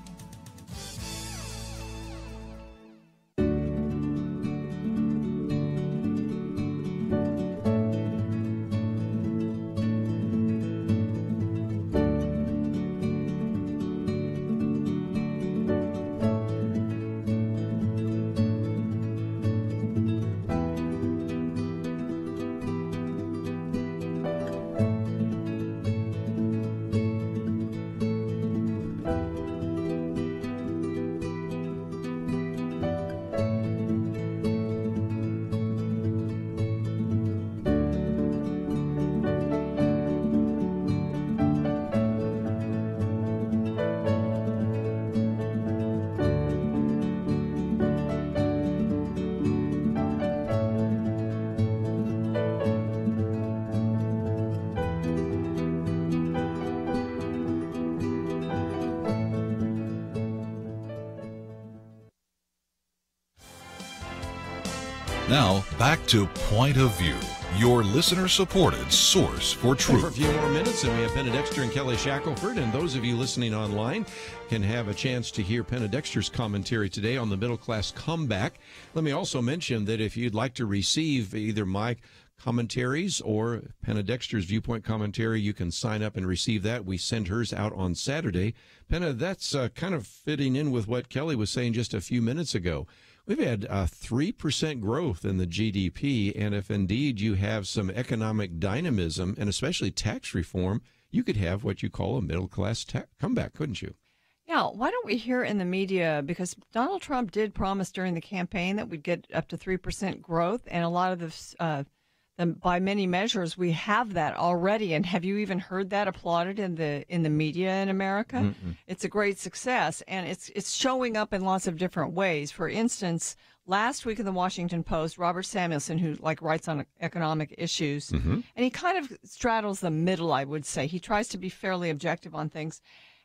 Now, back to Point of View, your listener-supported source for truth. For a few more minutes, and we have Penna Dexter and Kelly Shackelford, and those of you listening online can have a chance to hear Penna Dexter's commentary today on the middle class comeback. Let me also mention that if you'd like to receive either my commentaries or Penna Dexter's viewpoint commentary, you can sign up and receive that. We send hers out on Saturday. Penna, that's kind of fitting in with what Kelly was saying just a few minutes ago. We've had 3% growth in the GDP, and if indeed you have some economic dynamism and especially tax reform, you could have what you call a middle-class comeback, couldn't you? Yeah, why don't we hear in the media, because Donald Trump did promise during the campaign that we'd get up to 3% growth, and a lot of by many measures, we have that already. And have you even heard that applauded in the media in America? Mm-mm. It's a great success, and it's showing up in lots of different ways. For instance, last week in the Washington Post, Robert Samuelson, who writes on economic issues, and he kind of straddles the middle, I would say. He tries to be fairly objective on things.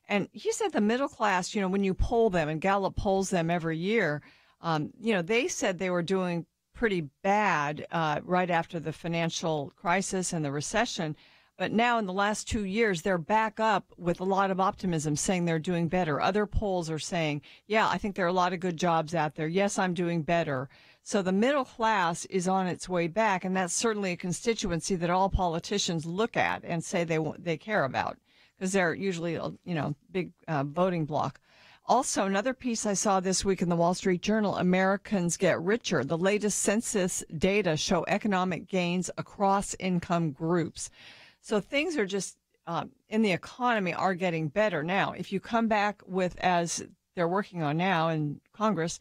And he said the middle class, when you poll them, and Gallup polls them every year, they said they were doing pretty bad right after the financial crisis and the recession. But now in the last 2 years, they're back up with a lot of optimism, saying they're doing better. Other polls are saying, yeah, I think there are a lot of good jobs out there. Yes, I'm doing better. So the middle class is on its way back, and that's certainly a constituency that all politicians look at and say they care about, because they're usually, big voting bloc. Also, another piece I saw this week in the Wall Street Journal, Americans Get Richer. The latest census data show economic gains across income groups. So things are just, in the economy, are getting better. Now, if you come back with, as they're working on now in Congress,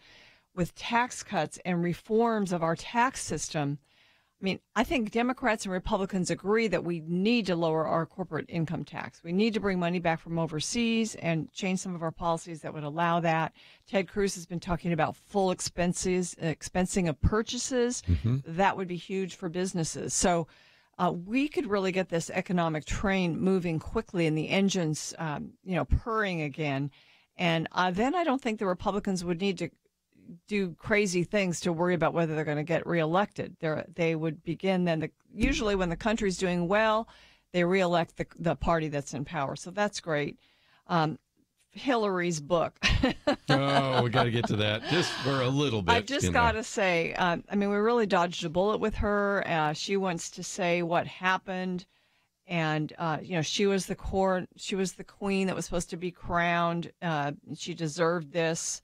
with tax cuts and reforms of our tax system, I think Democrats and Republicans agree that we need to lower our corporate income tax. We need to bring money back from overseas and change some of our policies that would allow that. Ted Cruz has been talking about full expensing of purchases. That would be huge for businesses. So we could really get this economic train moving quickly and the engines, purring again. And then I don't think the Republicans would need to do crazy things to worry about whether they're going to get reelected. They would begin then. Usually when the country's doing well, they reelect the party that's in power. So that's great. Hillary's book. Oh, we got to get to that just for a little bit. I just got to say, we really dodged a bullet with her. She wants to say what happened. And, she was the queen that was supposed to be crowned. She deserved this.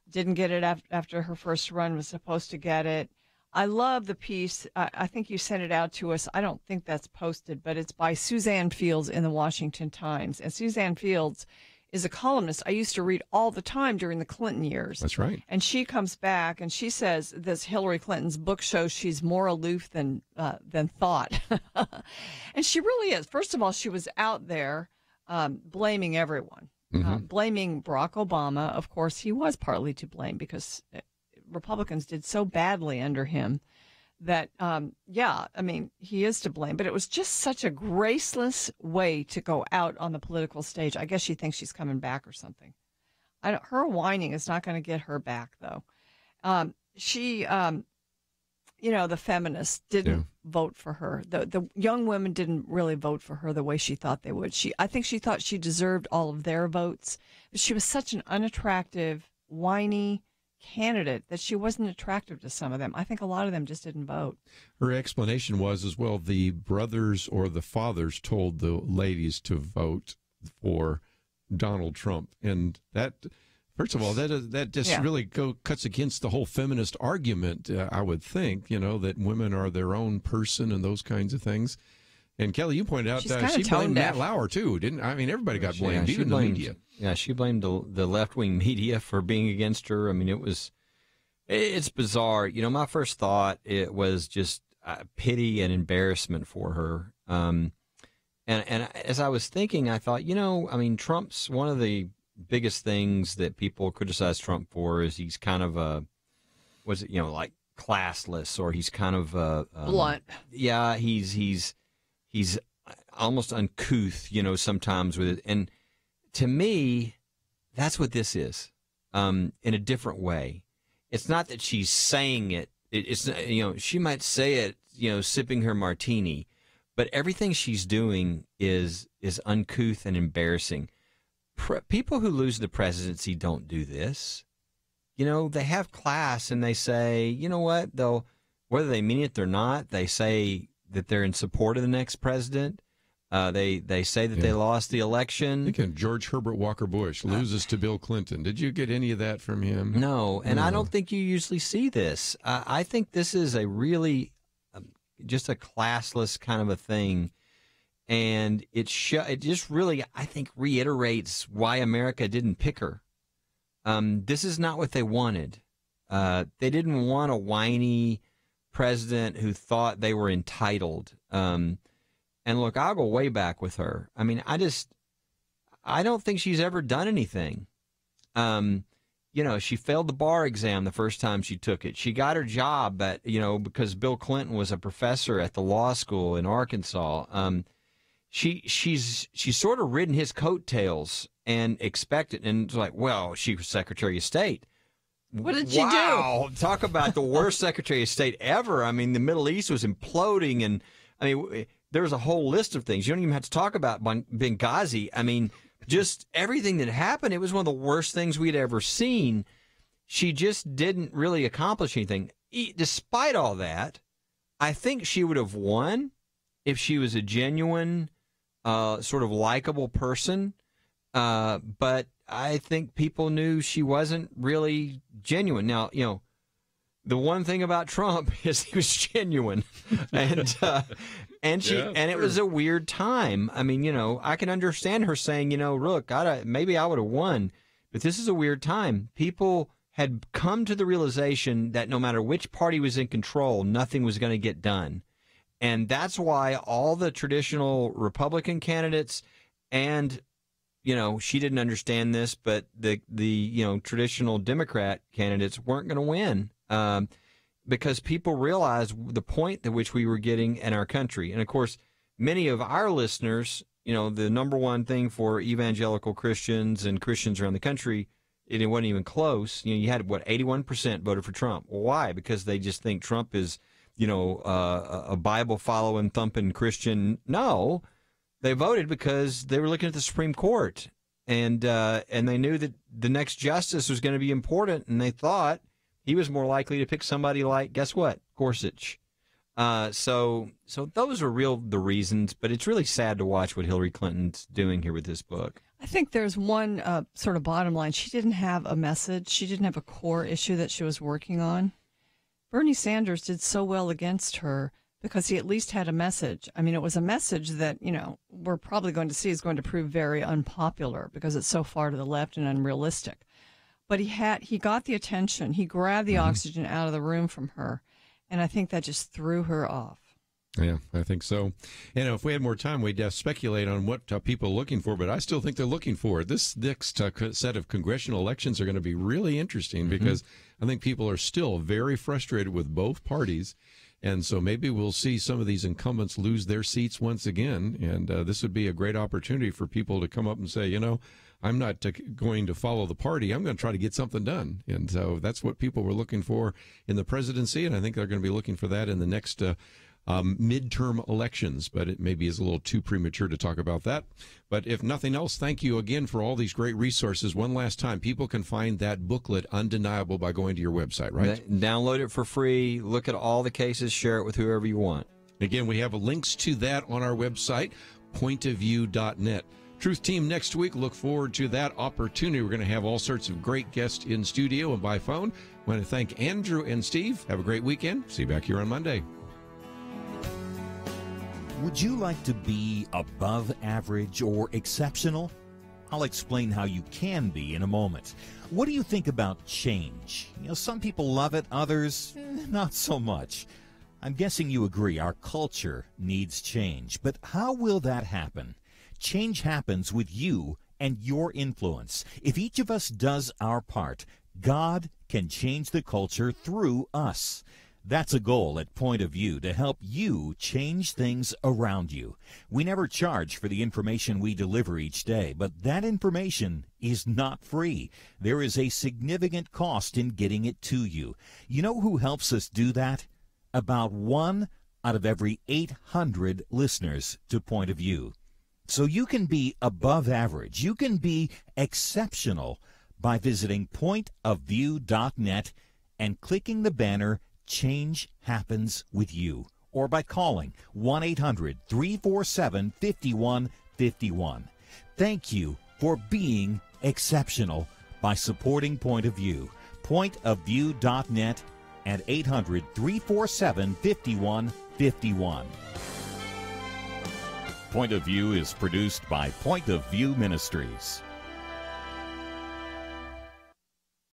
Didn't get it after her first run, was supposed to get it. I love the piece. I think you sent it out to us. I don't think that's posted, but it's by Suzanne Fields in the Washington Times. And Suzanne Fields is a columnist I used to read all the time during the Clinton years. That's right. And she comes back and she says this Hillary Clinton's book shows she's more aloof than thought. And she really is. First of all, she was out there blaming everyone. Blaming Barack Obama. Of course, he was partly to blame because Republicans did so badly under him that, he is to blame. But it was just such a graceless way to go out on the political stage. I guess she thinks she's coming back or something. Her whining is not going to get her back, though. The feminists didn't vote for her. The young women didn't really vote for her the way she thought they would. I think she thought she deserved all of their votes. But she was such an unattractive, whiny candidate that she wasn't attractive to some of them. I think a lot of them just didn't vote. Her explanation was as well, the brothers or the fathers told the ladies to vote for Donald Trump. And that... First of all, that just really cuts against the whole feminist argument, I would think, that women are their own person and those kinds of things. And Kelly, you pointed out she blamed Matt Lauer, too, didn't? Everybody got blamed, even the media. Yeah, she blamed the left-wing media for being against her. It's bizarre. My first thought, it was just pity and embarrassment for her. And as I was thinking, I thought, Trump's one of the biggest things that people criticize Trump for is he's kind of classless, or he's kind of blunt. Yeah, he's almost uncouth, sometimes with it. And to me, that's what this is, in a different way. It's not that she's saying it. It's she might say it, sipping her martini, but everything she's doing is uncouth and embarrassing. People who lose the presidency don't do this. They have class and they say, you know what, though, whether they mean it or not, they say that they're in support of the next president. They say that they lost the election. I think George Herbert Walker Bush loses to Bill Clinton. Did you get any of that from him? No, and I don't think you usually see this. I think this is a really just a classless kind of a thing. And it just really, I think, reiterates why America didn't pick her. This is not what they wanted. They didn't want a whiny, president who thought they were entitled. And look, I'll go way back with her. I mean, I don't think she's ever done anything. She failed the bar exam the first time she took it. She got her job because Bill Clinton was a professor at the law school in Arkansas. She's sort of ridden his coattails and expected, and it's like, well, she was Secretary of State. What did she do? Wow, talk about the worst Secretary of State ever. I mean, the Middle East was imploding, and I mean, there was a whole list of things. You don't even have to talk about Benghazi. I mean, just everything that happened, it was one of the worst things we'd ever seen. She just didn't really accomplish anything. Despite all that, I think she would have won if she was a genuine, sort of likable person. But I think people knew she wasn't really genuine. Now, the one thing about Trump is he was genuine, and it was a weird time. I mean, I can understand her saying, look, maybe I would have won, but this is a weird time. People had come to the realization that no matter which party was in control, nothing was going to get done, and that's why all the traditional Republican candidates and she didn't understand this, but the traditional Democrat candidates weren't going to win. Because people realized the point at which we were getting in our country. And, of course, many of our listeners, the number one thing for evangelical Christians and Christians around the country, it wasn't even close. You had, 81% voted for Trump. Well, why? Because they just think Trump is, a Bible-following, thumping Christian. No, they voted because they were looking at the Supreme Court. And they knew that the next justice was going to be important, and they thought he was more likely to pick somebody like, guess what, Gorsuch. So those are the reasons, but it's really sad to watch what Hillary Clinton's doing here with this book. I think there's one sort of bottom line. She didn't have a message. She didn't have a core issue that she was working on. Bernie Sanders did so well against her because he at least had a message. I mean, it was a message that, we're probably going to see is going to prove very unpopular because it's so far to the left and unrealistic. But he got the attention. He grabbed the oxygen out of the room from her, and I think that just threw her off. Yeah, I think so. If we had more time, we'd speculate on what people are looking for, but I still think they're looking for it. This next set of congressional elections are going to be really interesting because I think people are still very frustrated with both parties. And so maybe we'll see some of these incumbents lose their seats once again. And this would be a great opportunity for people to come up and say, I'm not going to follow the party. I'm going to try to get something done. And so that's what people were looking for in the presidency. And I think they're going to be looking for that in the next midterm elections. But it maybe is a little too premature to talk about that. But if nothing else, thank you again for all these great resources. One last time, people can find that booklet, Undeniable, by going to your website, right? Download it for free. Look at all the cases. Share it with whoever you want. Again, we have links to that on our website, pointofview.net. Truth Team next week. Look forward to that opportunity. We're going to have all sorts of great guests in studio and by phone. I want to thank Andrew and Steve. Have a great weekend. See you back here on Monday. Would you like to be above average or exceptional? I'll explain how you can be in a moment. What do you think about change? Some people love it, others not so much. I'm guessing you agree our culture needs change. But how will that happen? Change happens with you and your influence. If each of us does our part, God can change the culture through us. That's a goal at Point of View, to help you change things around you. We never charge for the information we deliver each day, but that information is not free. There is a significant cost in getting it to you. You know who helps us do that? About 1 out of every 800 listeners to Point of View. So you can be above average. You can be exceptional by visiting pointofview.net and clicking the banner Change Happens with You, or by calling 1-800-347-5151. Thank you for being exceptional by supporting Point of View. Pointofview.net and 800-347-5151. Point of View is produced by Point of View Ministries.